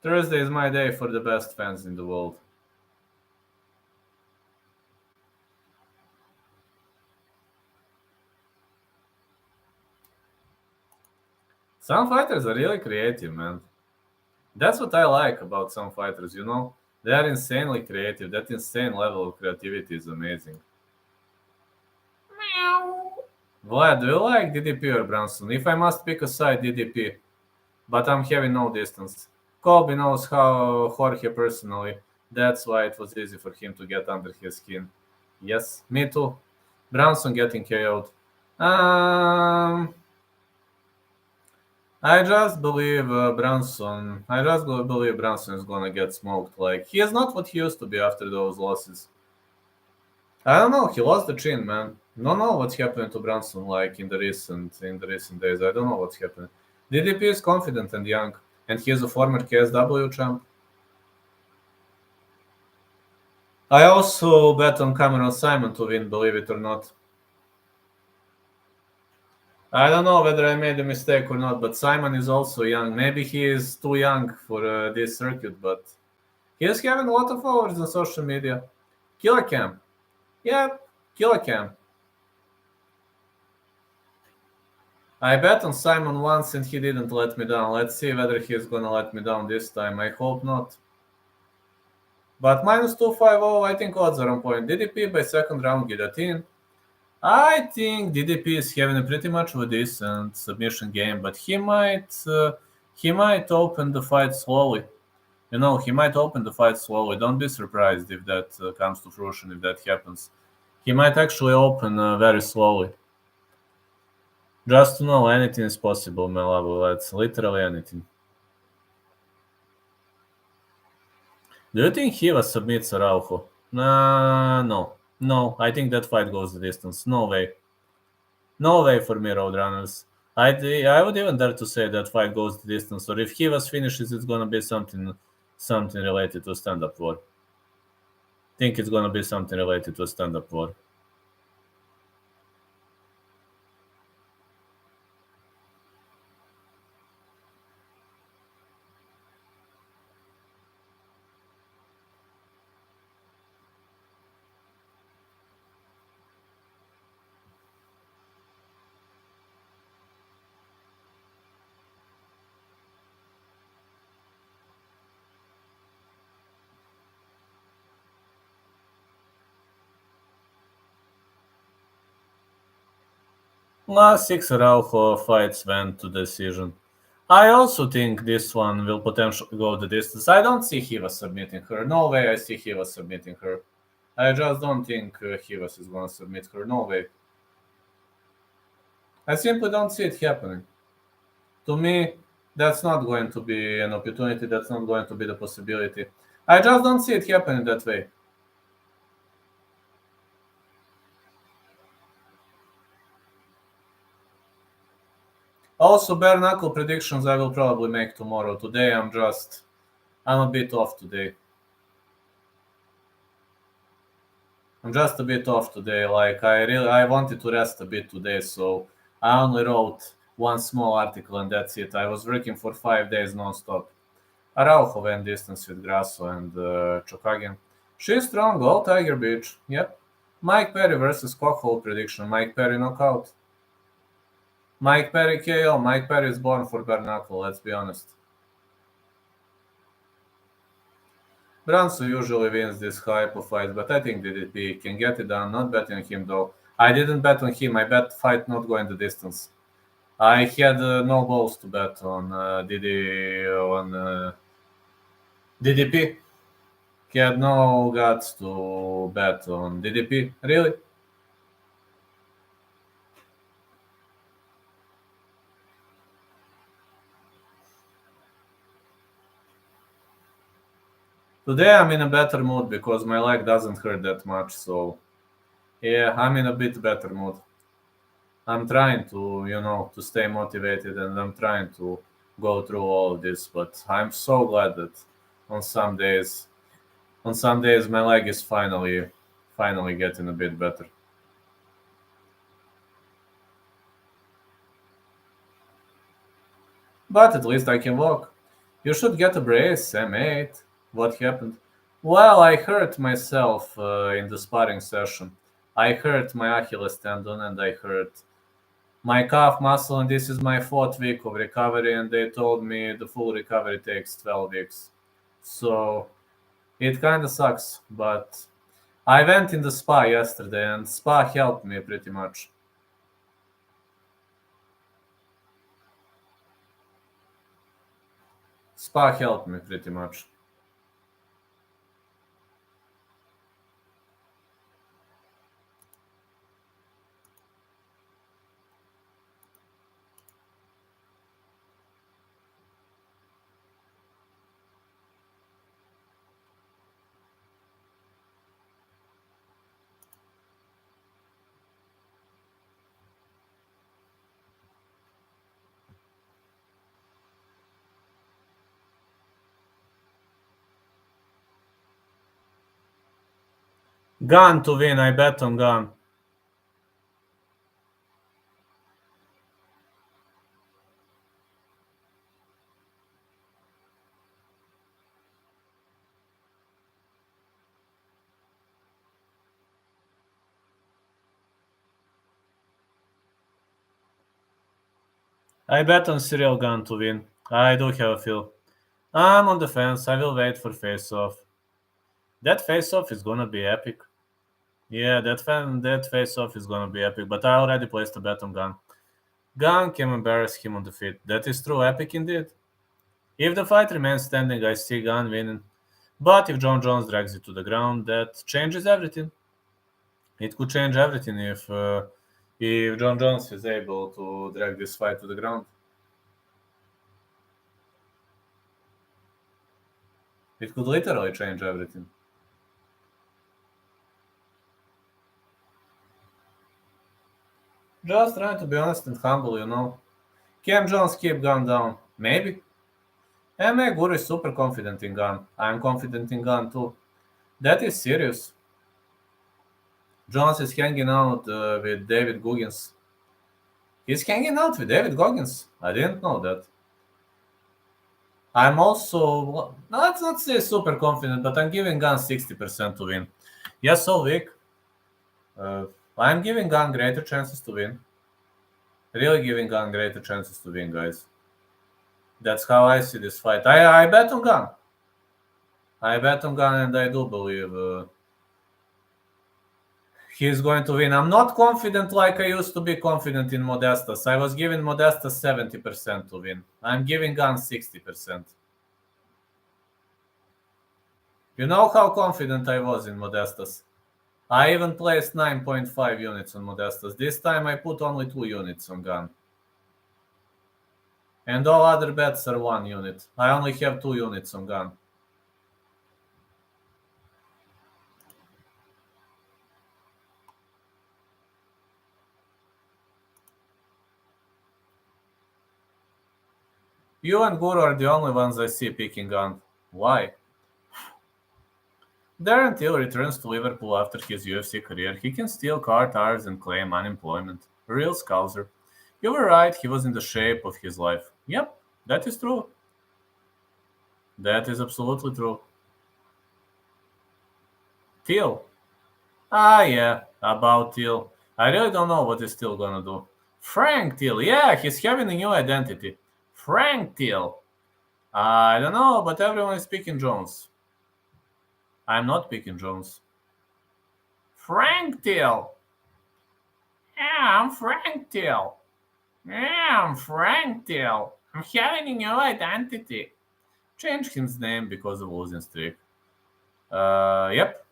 Thursday is my day for the best fans in the world. Some fighters are really creative, man. That's what I like about some fighters, you know? They are insanely creative. That insane level of creativity is amazing. Vlad, do you like DDP or Brunson? If I must pick a side, DDP. But I'm having no distance. Colby knows how Jorge personally. That's why it was easy for him to get under his skin. Yes, me too. Brunson getting KO'd. Um, I just believe Brunson. I just believe Brunson is gonna get smoked. Like he is not what he used to be after those losses. I don't know. He lost the chin, man. Don't know what's happening to Brunson. Like in the recent days, I don't know what's happening. DDP is confident and young, and he is a former KSW champ. I also bet on Cameron Simon to win, believe it or not. I don't know whether I made a mistake or not, but Simon is also young. Maybe he is too young for this circuit, but he is having a lot of followers on social media. Killer Cam. Yeah, Killer Cam. I bet on Simon once and he didn't let me down. Let's see whether he's gonna let me down this time. I hope not. But minus 250, I think odds are on point. DDP by second round guillotine. I think DDP is having a pretty much of a decent submission game, but he might open the fight slowly. He might open the fight slowly. Don't be surprised if that comes to fruition, if that happens. He might actually open very slowly. Just to know, anything is possible, my love. That's literally anything. Do you think Hiva submits Araujo? Nah, no. No, I think that fight goes the distance. No way. No way for me, Roadrunners. I would even dare to say that fight goes the distance, or if Hivas finishes, it's gonna be something related to stand-up war. Think it's gonna be something related to a stand-up war. Last six Araujo fights went to decision. I also think this one will potentially go the distance. I don't see Hivas submitting her. No way I see Hivas submitting her. I just don't think Hivas is gonna submit her. No way. I simply don't see it happening. To me, that's not going to be an opportunity. That's not going to be the possibility. I just don't see it happening that way. Also, bare knuckle predictions I will probably make tomorrow. Today I'm a bit off today. I'm just a bit off today. Like I wanted to rest a bit today, so I only wrote one small article and that's it. I was working for 5 days non-stop. Araujo went distance with Grasso and Chokagian. She's strong. All Tiger Beach. Yep. Mike Perry versus Rockhold prediction. Mike Perry knockout. Mike Perry KO. Mike Perry is born for bare knuckle. Let's be honest. Branson usually wins this hype of fights, but I think DDP can get it done. Not betting on him though. I didn't bet on him. I bet fight not going the distance. I had no balls to bet on DDP. He had no guts to bet on DDP. Really? Today I'm in a better mood because my leg doesn't hurt that much. So yeah, I'm in a bit better mood. I'm trying to stay motivated and I'm trying to go through all of this. But I'm so glad that on some days, on some days my leg is finally getting a bit better. But at least I can walk. You should get a brace, M8. What happened? Well, I hurt myself in the sparring session. I hurt my Achilles tendon and I hurt my calf muscle, and this is my fourth week of recovery. And they told me the full recovery takes 12 weeks. So it kind of sucks, but I went in the spa yesterday, and spa helped me pretty much. Spa helped me pretty much. Gun to win. I bet on Gun. I bet on Cyril Gun to win. I do have a feel. I'm on the fence. I will wait for face-off. That face-off is gonna be epic. Yeah, that face-off is gonna be epic. But I already placed a bet on Gun. Gun can embarrass him on the feet. That is true. Epic indeed. If the fight remains standing, I see Gun winning. But if John Jones drags it to the ground, that changes everything. It could change everything if John Jones is able to drag this fight to the ground. It could literally change everything. Just trying to be honest and humble. Can Jones keep Gun down? Maybe. MMA Guru is super confident in Gun. I'm confident in Gun too. That is serious. Jones is hanging out with David Goggins. He's hanging out with David Goggins. I didn't know that. I'm also, let's not say super confident, but I'm giving Gun 60% to win. Yes, so weak. Uh, I'm giving Gun greater chances to win. Really giving Gun greater chances to win, guys. That's how I see this fight. I bet on Gun. I bet on Gun, and I do believe he's going to win. I'm not confident like I used to be confident in Modestas. I was giving Modestas 70% to win. I'm giving Gun 60%. You know how confident I was in Modestas. I even placed 9.5 units on Modestas. This time I put only 2 units on Gun. And all other bets are 1 unit. I only have 2 units on Gun. You and Guru are the only ones I see picking Gun. Why? Darren Till returns to Liverpool after his UFC career. He can steal car tires and claim unemployment. Real scouser. You were right, he was in the shape of his life. Yep, that is true. That is absolutely true. Till. Ah, yeah, about Till. I really don't know what he's still gonna do. Frank Till. Yeah, he's having a new identity. Frank Till. I don't know, but everyone is picking Jones. I'm not picking Jones. Frank Till. Yeah, I'm Frank Till. Yeah, I'm Frank Till. I'm having a new identity. Changed his name because of losing streak. Yep.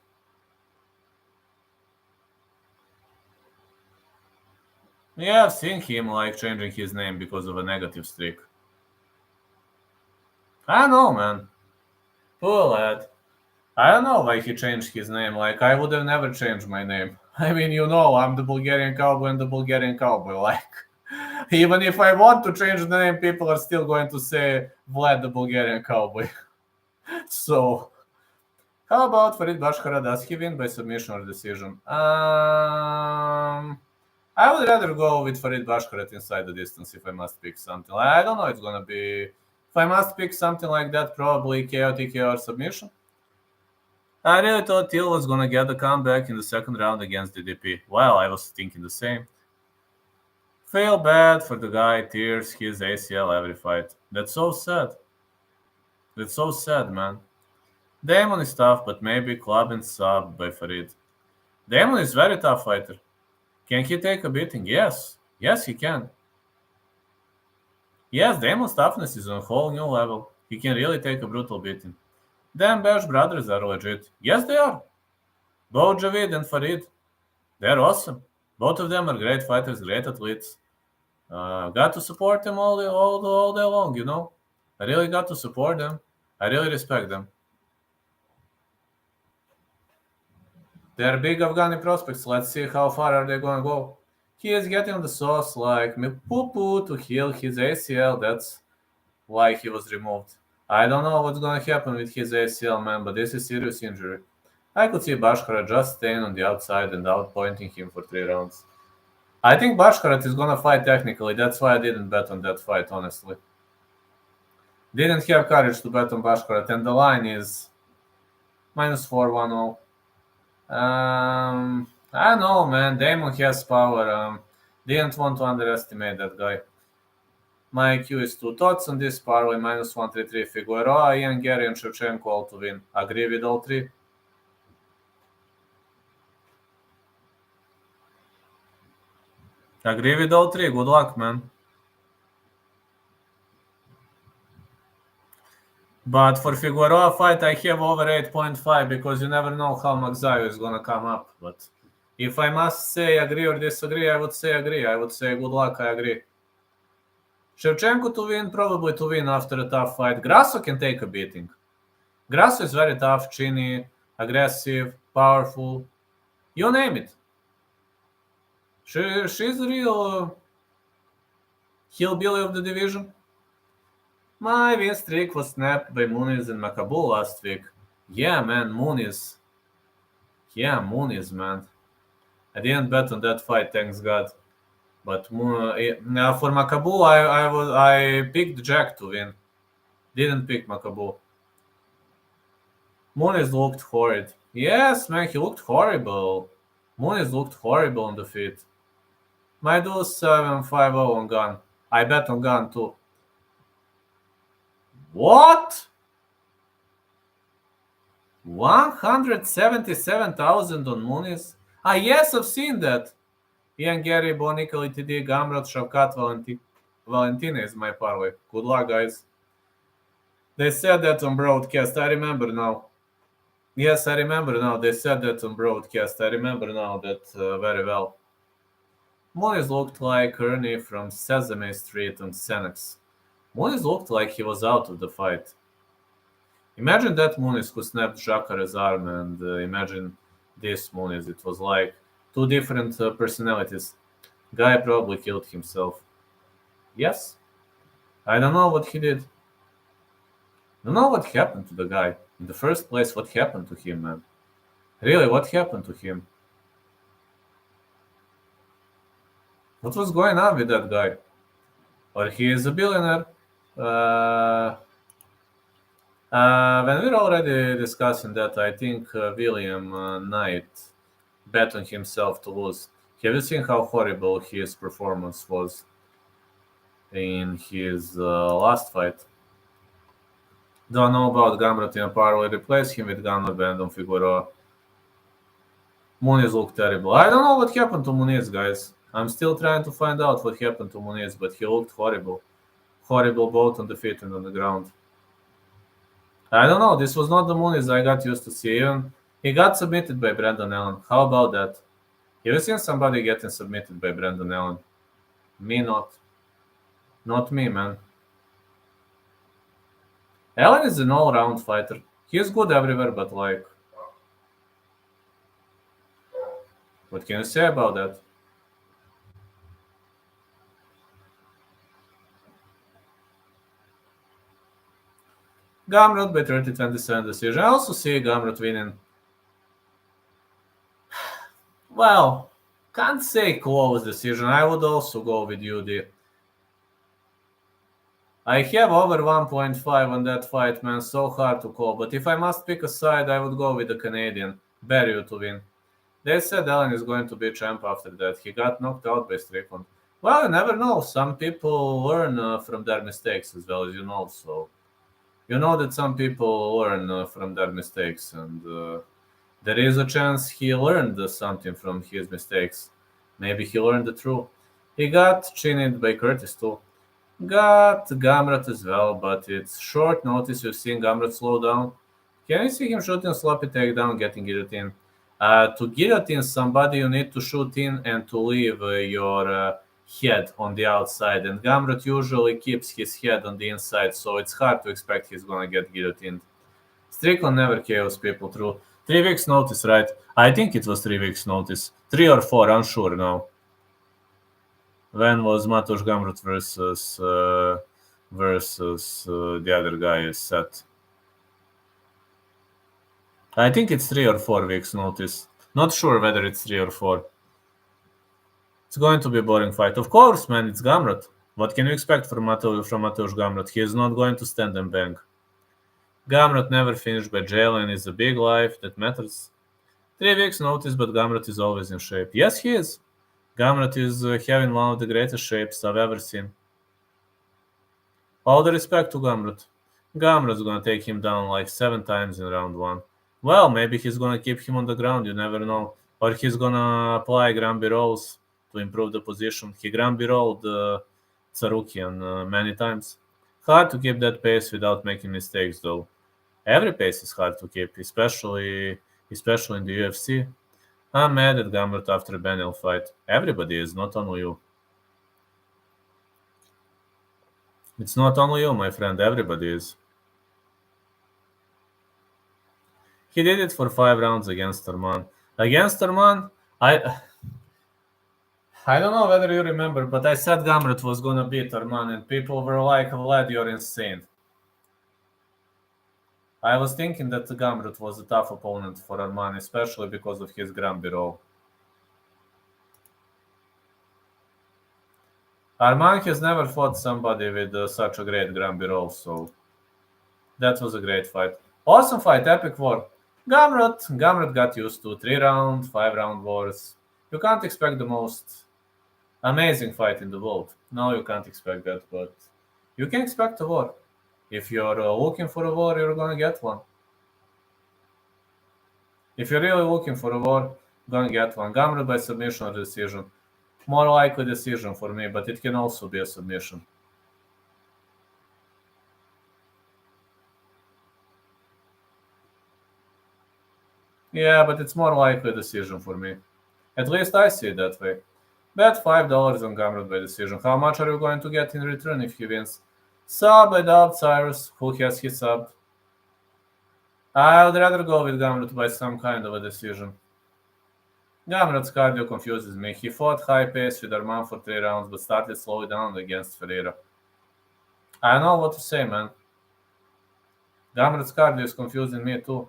Yeah, I've seen him like changing his name because of a negative streak. I know, man. Poor lad. I don't know why he changed his name. Like, I would have never changed my name. I mean, I'm the Bulgarian cowboy and the Bulgarian cowboy. Like, even if I want to change the name, people are still going to say Vlad the Bulgarian cowboy. So, how about Farid Bashkara? Does he win by submission or decision? I would rather go with Farid Bashkarat inside the distance if I must pick something. I don't know it's gonna be. If I must pick something like that, probably KO, TKO, or submission. I really thought Till was gonna get a comeback in the second round against DDP. Well, I was thinking the same. Feel bad for the guy, tears his ACL every fight. That's so sad. That's so sad, man. Damon is tough, but maybe club and sub by Farid. Damon is very tough fighter. Can he take a beating? Yes. Yes, he can. Yes, Damon's toughness is on a whole new level. He can really take a brutal beating. Damn Bash brothers are legit. Yes, they are. Both Javid and Farid. They're awesome. Both of them are great fighters, great athletes. Got to support them all day long. I really got to support them. I really respect them. They're big Afghani prospects. Let's see how far are they going to go. He is getting the sauce like me poo to heal his ACL. That's why he was removed. I don't know what's going to happen with his ACL, man, but this is serious injury. I could see Bashkarat just staying on the outside and outpointing him for 3 rounds. I think Bashkarat is gonna fight technically. That's why I didn't bet on that fight, honestly. Didn't have courage to bet on Bashkarat, and the line is -410. I don't know, man. Damon has power. Didn't want to underestimate that guy. My IQ is 2 thoughts on this parlay, -133 Figueroa, Ian Gary, and Shevchenko all to win. Agree with all three? Agree with all three. Good luck, man. But for Figueroa fight, I have over 8.5 because you never know how Magzayo is gonna come up. But if I must say agree or disagree, I would say agree. I would say good luck, I agree. Shevchenko to win, probably to win after a tough fight. Grasso can take a beating. Grasso is very tough, chinny, aggressive, powerful. You name it. She's a real hillbilly of the division. My win streak was snapped by Muniz and Makabul last week. Yeah, man, Muniz. Yeah, Muniz, man. I didn't bet on that fight, thanks God. But for Makabul, I picked Jack to win. Didn't pick Makabul. Muniz looked horrid. Yes, man, he looked horrible. Muniz looked horrible on the feet. My do 750 on gun. I bet on gun too. What? 177,000 on Muniz? Ah, yes, I've seen that. Ian Gary, Bonica, LTD, Gamrot, Shavkat, Valentina is my parlay. Good luck, guys. They said that on broadcast. I remember now. Yes, I remember now. They said that on broadcast. I remember now that very well. Muniz looked like Ernie from Sesame Street on Xanax. Muniz looked like he was out of the fight. Imagine that Muniz who snapped Jacare's arm, and imagine this Muniz. It was like two different personalities. Guy probably killed himself. Yes? I don't know what he did. I don't know what happened to the guy. In the first place, what happened to him, man? Really, what happened to him? What was going on with that guy? Or he is a billionaire? When we're already discussing that, I think William Knight bet on himself to lose. Have you seen how horrible his performance was in his last fight? Don't know about Gamrot in a parlay. Replace him with Gamrot Band on Figueroa. Muniz looked terrible. I don't know what happened to Muniz, guys. I'm still trying to find out what happened to Muniz, but he looked horrible. Horrible both on the feet and on the ground. I don't know. This was not the Muniz I got used to seeing. He got submitted by Brandon Allen. How about that? Have you seen somebody getting submitted by Brandon Allen? Me not. Not me, man. Allen is an all-round fighter. He's good everywhere, but like... What can you say about that? Gamrot by 30-27 decision. I also see Gamrot winning. Well, can't say close decision. I would also go with UD. I have over 1.5 on that fight, man. So hard to call. But if I must pick a side, I would go with the Canadian. Barry to win. They said Allen is going to be champ after that. He got knocked out by Strickland. Well, you never know. Some people learn from their mistakes as well, as you know. So you know that some people learn from their mistakes, and there is a chance he learned something from his mistakes. Maybe he learned the truth. He got chinned by Curtis too. Got Gamrot as well, but it's short notice. You've seen Gamrot slow down. Can you see him shooting sloppy takedown, getting guillotine? To guillotine somebody, you need to shoot in and to leave your head on the outside. And Gamrot usually keeps his head on the inside, so it's hard to expect he's gonna get guillotined. Strickland never KOs people through 3 weeks notice, right? I think it was 3 weeks notice. 3 or 4, unsure now. When was Matos Gamrot versus the other guy set? I think it's 3 or 4 weeks notice. Not sure whether it's 3 or 4. It's going to be a boring fight. Of course, man, it's Gamrot. What can you expect from Mateusz Gamrot? He is not going to stand and bang. Gamrot never finished by jail and is a big life that matters. 3 weeks notice, but Gamrot is always in shape. Yes, he is. Gamrot is having one of the greatest shapes I've ever seen. All the respect to Gamrot. Gamrot's gonna take him down like 7 times in round 1. Well, maybe he's gonna keep him on the ground, you never know. Or he's gonna apply Granby rolls to improve the position. He Granby rolled Tsarukian many times. Hard to keep that pace without making mistakes, though. Every pace is hard to keep, especially in the UFC. I'm mad at Gamrot after Benil fight. Everybody is, not only you. It's not only you, my friend. Everybody is. He did it for 5 rounds against Arman. Against Arman, I don't know whether you remember, but I said Gamrot was gonna beat Arman, and people were like, "Vlad, you're insane." I was thinking that Gamrot was a tough opponent for Arman, especially because of his Granby roll. Arman has never fought somebody with such a great Granby roll, so that was a great fight. Awesome fight, epic war. Gamrot got used to 3 round, 5 round wars. You can't expect the most amazing fight in the world. No, you can't expect that, but you can expect a war. If you're looking for a war, you're gonna get one. If you're really looking for a war, gonna get one. Gamrot by submission or decision. More likely decision for me, but it can also be a submission. Yeah, but it's more likely a decision for me. At least I see it that way. Bet $5 on Gamrot by decision. How much are you going to get in return if he wins? Sub, I doubt Cyrus. Who has his sub? I would rather go with Gamrot by some kind of a decision. Gamrot's cardio confuses me. He fought high pace with Arman for 3 rounds, but started slowing down against Ferreira. I don't know what to say, man. Gamrot's cardio is confusing me too.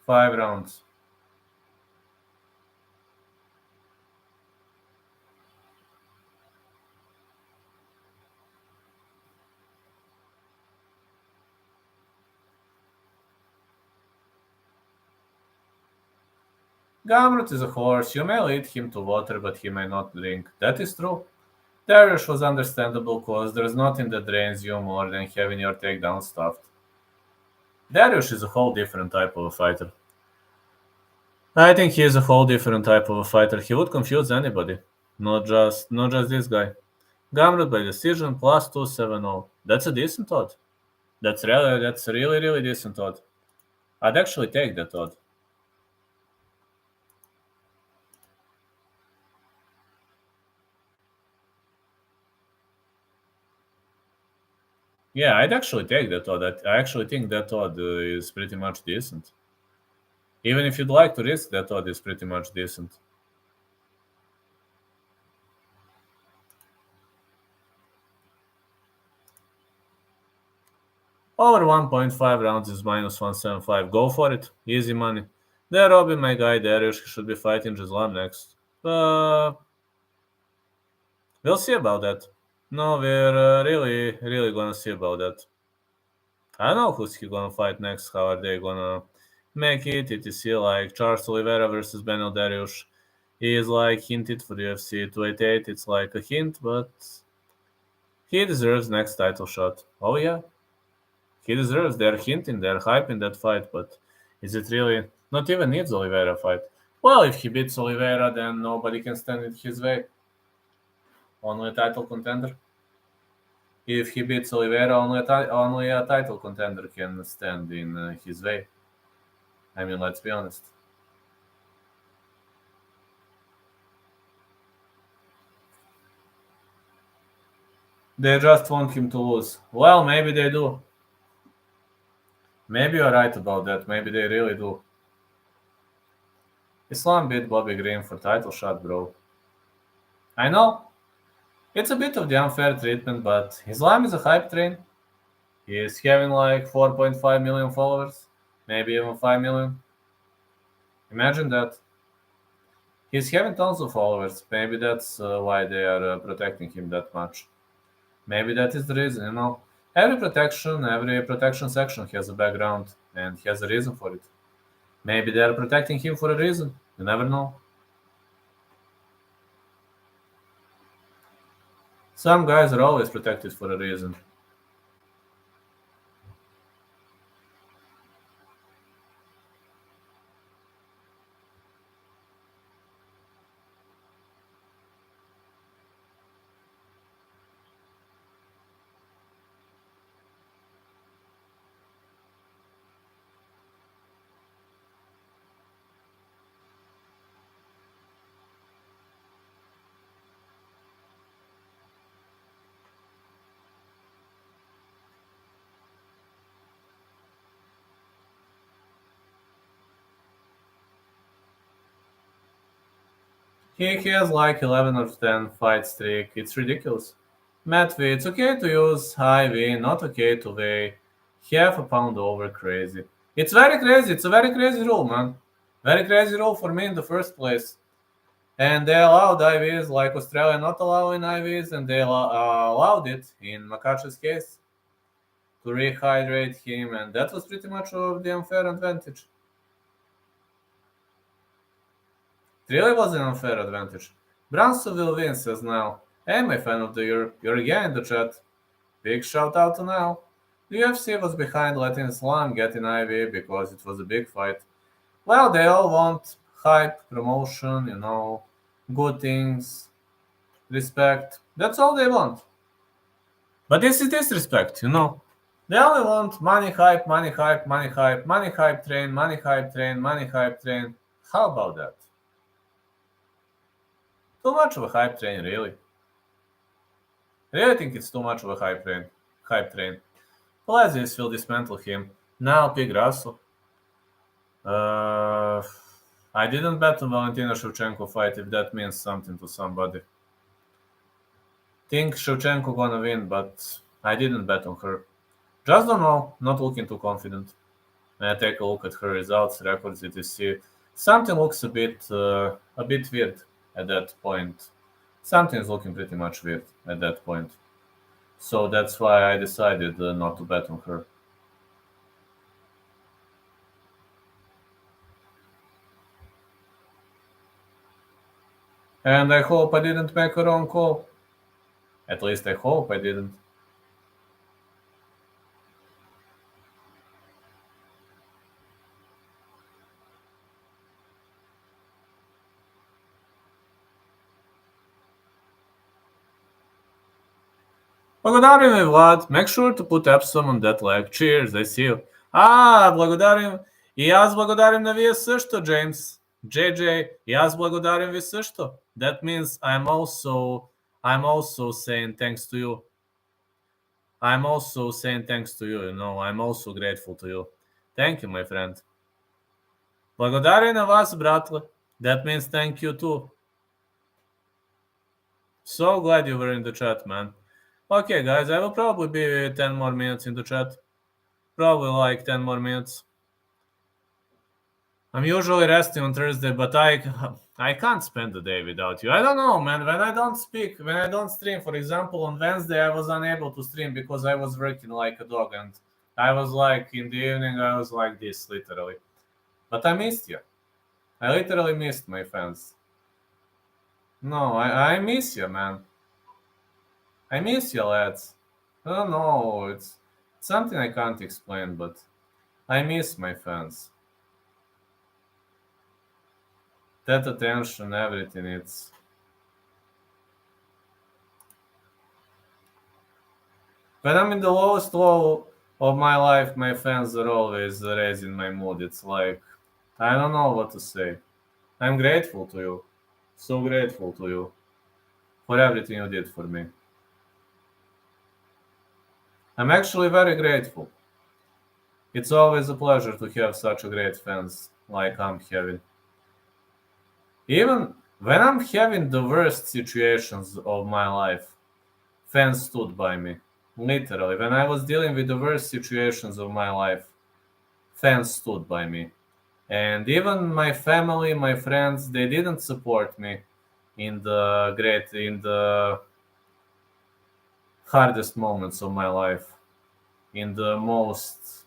5 rounds. Gamrot is a horse. You may lead him to water, but he may not drink. That is true. Darius was understandable cause there's nothing that drains you more than having your takedown stuffed. Darius is a whole different type of a fighter. I think he is a whole different type of a fighter. He would confuse anybody. Not just this guy. Gamrot by decision plus 270. That's a decent odd. That's really decent odd. I'd actually take that odd. Yeah, I'd actually take that odd. I actually think that odd is pretty much decent. Even if you'd like to risk, that odd is pretty much decent. Over 1.5 rounds is minus 175. Go for it. Easy money. They're robbing my guy Darius. He should be fighting Gislam next. We'll see about that. No, we're really gonna see about that. I don't know who's he gonna fight next. How are they gonna make it? etc. Like Charles Oliveira versus Benel Darius. He is like hinted for the UFC 288. It's like a hint, but he deserves next title shot. Oh yeah, he deserves. They're hinting, they're hyping that fight, but is it really? Not even needs Oliveira fight. Well, if he beats Oliveira, then nobody can stand in his way. Only a title contender. If he beats Oliveira, only a title contender can stand in his way. I mean, let's be honest. They just want him to lose. Well, maybe they do. Maybe you're right about that. Maybe they really do. Islam beat Bobby Green for title shot, bro. I know. It's a bit of the unfair treatment, but his Islam is a hype train. He is having like 4.5 million followers, maybe even 5 million. Imagine that. He's having tons of followers. Maybe that's why they are protecting him that much. Maybe that is the reason, you know. Every protection section has a background and has a reason for it. Maybe they are protecting him for a reason. You never know. Some guys are always protected for a reason. He has like 11 or 10 fight streak. It's ridiculous. Matt V, it's okay to use high V, not okay to weigh half a pound over crazy. It's very crazy. It's a very crazy rule, man. Very crazy rule for me in the first place. And they allowed IVs like Australia not allowing IVs, and they allowed it in Makache's case to rehydrate him, and that was pretty much of the unfair advantage. It really was an unfair advantage. Branson will win, says now. Hey, my fan of the year, you're again in the chat. Big shout out to now. The UFC was behind letting Islam get in IV because it was a big fight. Well, they all want hype, promotion, you know, good things, respect. That's all they want. But this is disrespect, you know. They only want money hype, money hype, money hype, money hype train, money hype train, money hype train. How about that? Too much of a hype train, really. I really think it's too much of a hype train. Hype train. Palazios will dismantle him. Now pick Russell. I didn't bet on Valentina Shevchenko fight if that means something to somebody. Think Shevchenko gonna win, but I didn't bet on her. Just don't know. Not looking too confident. When I take a look at her results, records, etc., something looks a bit weird at that point. Something is looking pretty much weird at that point. So that's why I decided not to bet on her. And I hope I didn't make a wrong call. At least I hope I didn't. Благодарим ви, Влад. Make sure to put Epsom on that leg. Cheers, I see you. Благодарим. И аз благодарим на вие също, James. JJ, и аз благодарим ви също. That means I'm also saying thanks to you. I'm also saying thanks to you, you know. I'm also grateful to you. Thank you, my friend. Благодаря на вас, братле. That means thank you too. So glad you were in the chat, man. Okay, guys, I will probably be 10 more minutes in the chat. Probably like 10 more minutes. I'm usually resting on Thursday, but I can't spend the day without you. I don't know, man. When I don't stream, for example, on Wednesday, I was unable to stream because I was working like a dog, and I was like, in the evening, I was like this, literally. But I missed you. I literally missed my fans. No, I miss you, man. I miss you, lads. I don't know. It's something I can't explain, but I miss my fans. That attention, everything, it's... When I'm in the lowest low of my life, my fans are always raising my mood. It's like, I don't know what to say. I'm grateful to you. So grateful to you for everything you did for me. I'm actually very grateful. It's always a pleasure to have such a great fans like I'm having. Even when I'm having the worst situations of my life, Fans stood by me. Literally, when I was dealing with the worst situations of my life, fans stood by me. And even my family, my friends, they didn't support me in the hardest moments of my life, in the most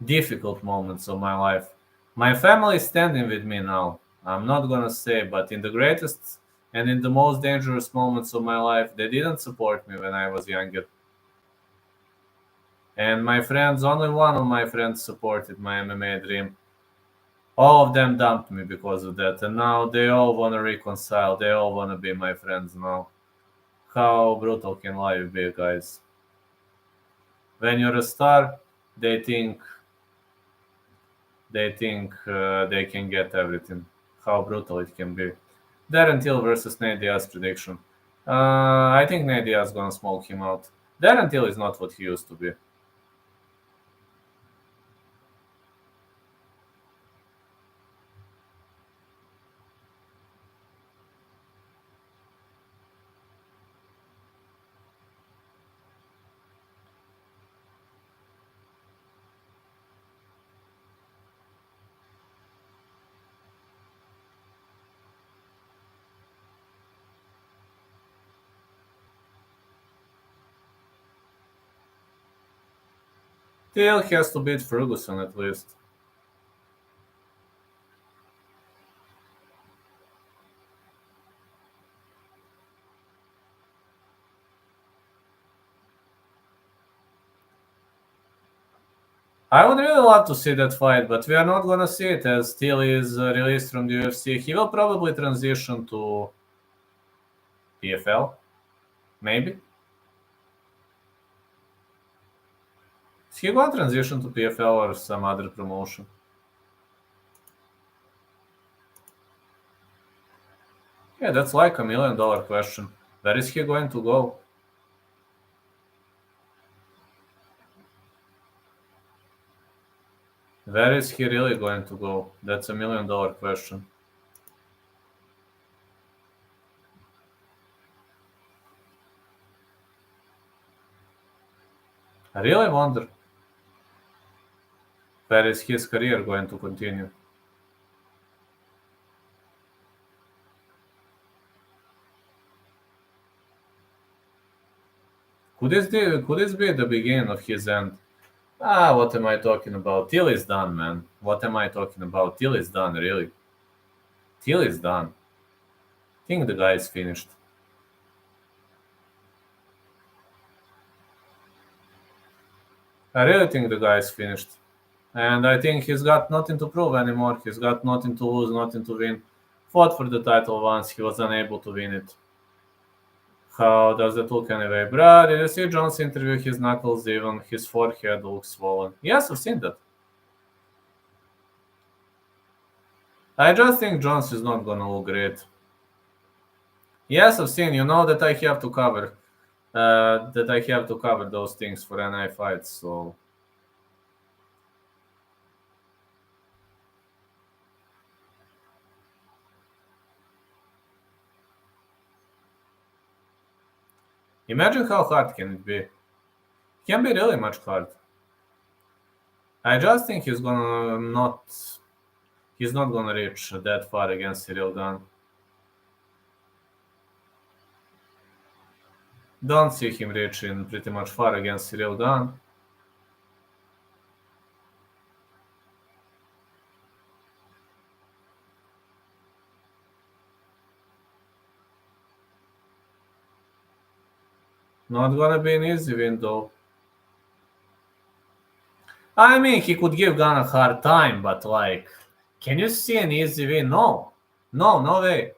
difficult moments of my life. My family is standing with me now. I'm not gonna say, but in the greatest and in the most dangerous moments of my life, they didn't support me when I was younger. And my friends, only one of my friends supported my MMA dream. All of them dumped me because of that, and now they all want to reconcile. They all want to be my friends now. How brutal can life be, guys? When you're a star, they think they can get everything. How brutal it can be. Darren Till versus Nate Diaz prediction. I think Nate Diaz gonna smoke him out. Darren Till is not what he used to be. Till has to beat Ferguson at least. I would really love to see that fight, but we are not gonna see it as Till is released from the UFC. He will probably transition to PFL, maybe. Is he gonna transition to PFL or some other promotion? Yeah, that's like $1 million question. Where is he going to go? Where is he really going to go? That's $1 million question. I really wonder where is his career going to continue. Could this be the beginning of his end? What am I talking about? Till is done, man. What am I talking about? Till is done, really. Till is done. I think the guy is finished. I really think the guy is finished. And I think he's got nothing to prove anymore. He's got nothing to lose, nothing to win. Fought for the title once, he was unable to win it. How does that look anyway? Bruh, did you see John's interview? His knuckles, even his forehead looks swollen. Yes, I've seen that. I just think Jones is not gonna look great. Yes, I've seen. You know that I have to cover. That I have to cover those things for NI fights. So imagine how hard can it be. It can be really much hard. I just think he's not gonna reach that far against Cyril Gunn. Don't see him reaching pretty much far against Cyril Gunn. Not gonna be an easy win though. I mean, he could give Gunn a hard time, but like, can you see an easy win? No. No, no way.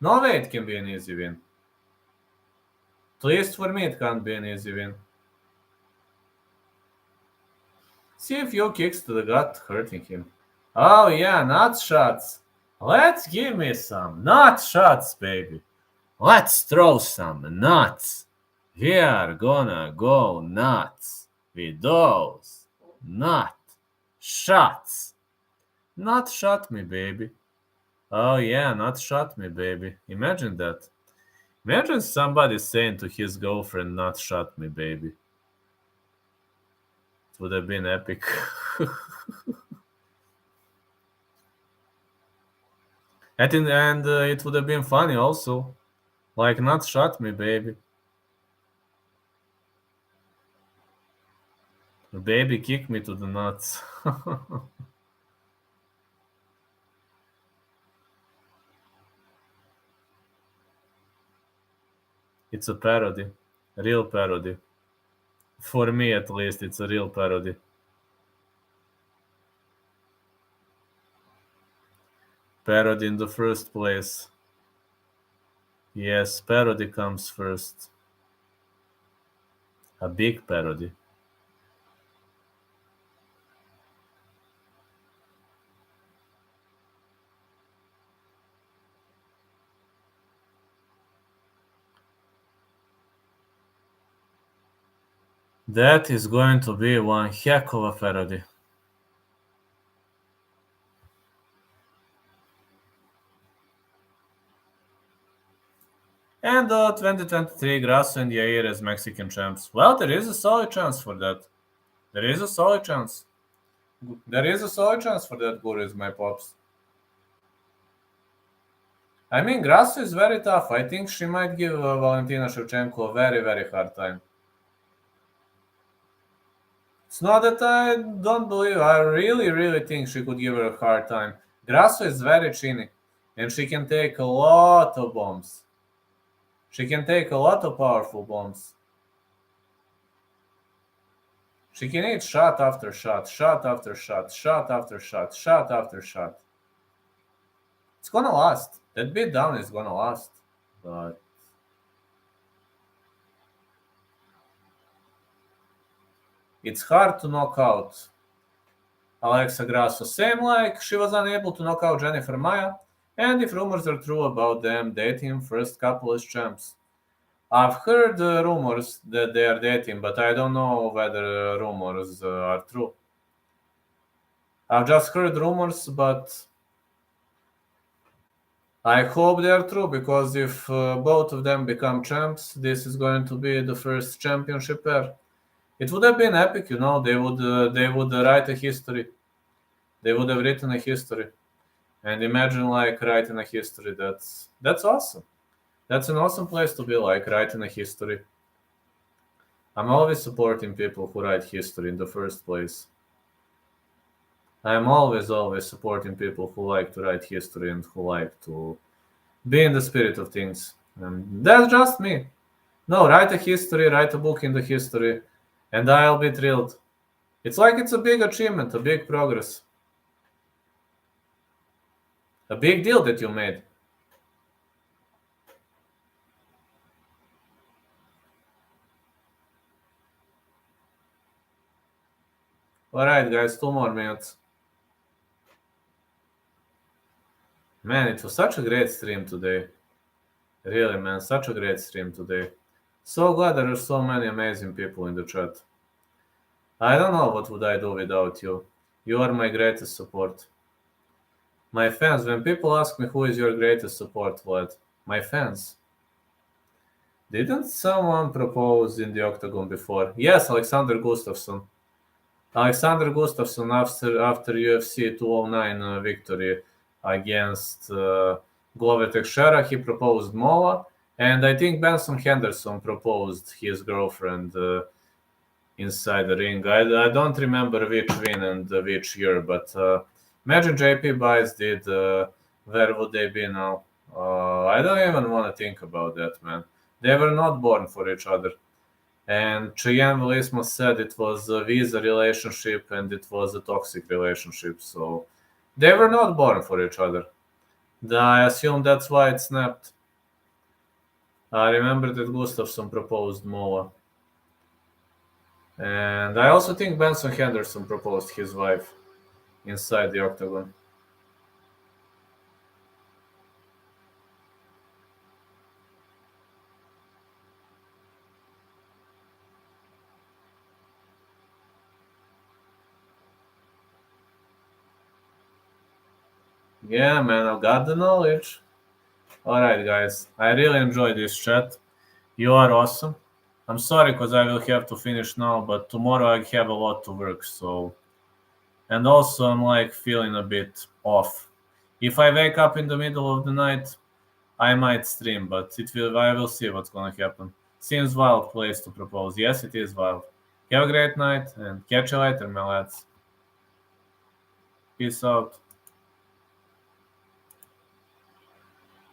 No way it can be an easy win. At least for me, it can't be an easy win. See a few kicks to the gut hurting him. Oh yeah, nut shots. Let's give me some nut shots, baby. Let's throw some nuts. We are gonna go nuts with those nut shots. Nut shot me, baby. Oh yeah, nut shot me, baby. Imagine that. Imagine somebody saying to his girlfriend, "Not shot me, baby." It would have been epic. And it would have been funny also. Like, "Not shot me, baby." Baby, kick me to the nuts. It's a parody. Real parody. For me, at least, it's a real parody. Parody in the first place. Yes, parody comes first. A big parody. That is going to be one heck of a parody. And 2023 Grasso and Yair as Mexican champs. Well, there is a solid chance for that. There is a solid chance. There is a solid chance for that, Gurus, my pops. I mean, Grasso is very tough. I think she might give Valentina Shevchenko a very, very hard time. It's not that I don't believe. I really, really think she could give her a hard time. Grasso is very chinny, and she can take a lot of bombs. She can take a lot of powerful bombs. She can hit shot after shot, shot after shot, shot after shot, shot after shot. It's gonna last. That beatdown is gonna last. But it's hard to knock out Alexa Grasso. Same like she was unable to knock out Jennifer Maya. And if rumors are true about them dating first couple as champs. I've heard rumors that they are dating, but I don't know whether rumors are true. I've just heard rumors, but I hope they are true because if both of them become champs, this is going to be the first championship pair. It would have been epic, you know. They would write a history. They would have written a history, and imagine like writing a history. That's awesome. That's an awesome place to be, like writing a history. I'm always supporting people who write history in the first place. I'm always supporting people who like to write history and who like to be in the spirit of things. And that's just me. No, write a history, write a book in the history, and I'll be thrilled. It's like it's a big achievement, a big progress, a big deal that you made. Alright, guys, 2 more minutes. Man, it was such a great stream today. Really, man, such a great stream today. So glad there are so many amazing people in the chat. I don't know what would I do without you. You are my greatest support. My fans, when people ask me who is your greatest support, Vlad, my fans. Didn't someone propose in the octagon before? Yes, Alexander Gustafsson. Alexander Gustafsson after UFC 209 victory against Glover Teixeira, he proposed Moa, and I think Benson Henderson proposed his girlfriend inside the ring. I don't remember which win and which year, but imagine JP Bites did. Where would they be now? I don't even want to think about that, man. They were not born for each other. And Cheyenne Velismo said it was a visa relationship and it was a toxic relationship. So they were not born for each other. I assume that's why it snapped. I remember that Gustafsson proposed Moa. And I also think Benson Henderson proposed his wife inside the octagon. Yeah, man, I've got the knowledge. Alright, guys. I really enjoyed this chat. You are awesome. I'm sorry because I will have to finish now, but tomorrow I have a lot to work, so. And also, I'm like feeling a bit off. If I wake up in the middle of the night, I might stream, but I will see what's gonna happen. Seems wild place to propose. Yes, it is wild. Have a great night and catch you later, my lads. Peace out.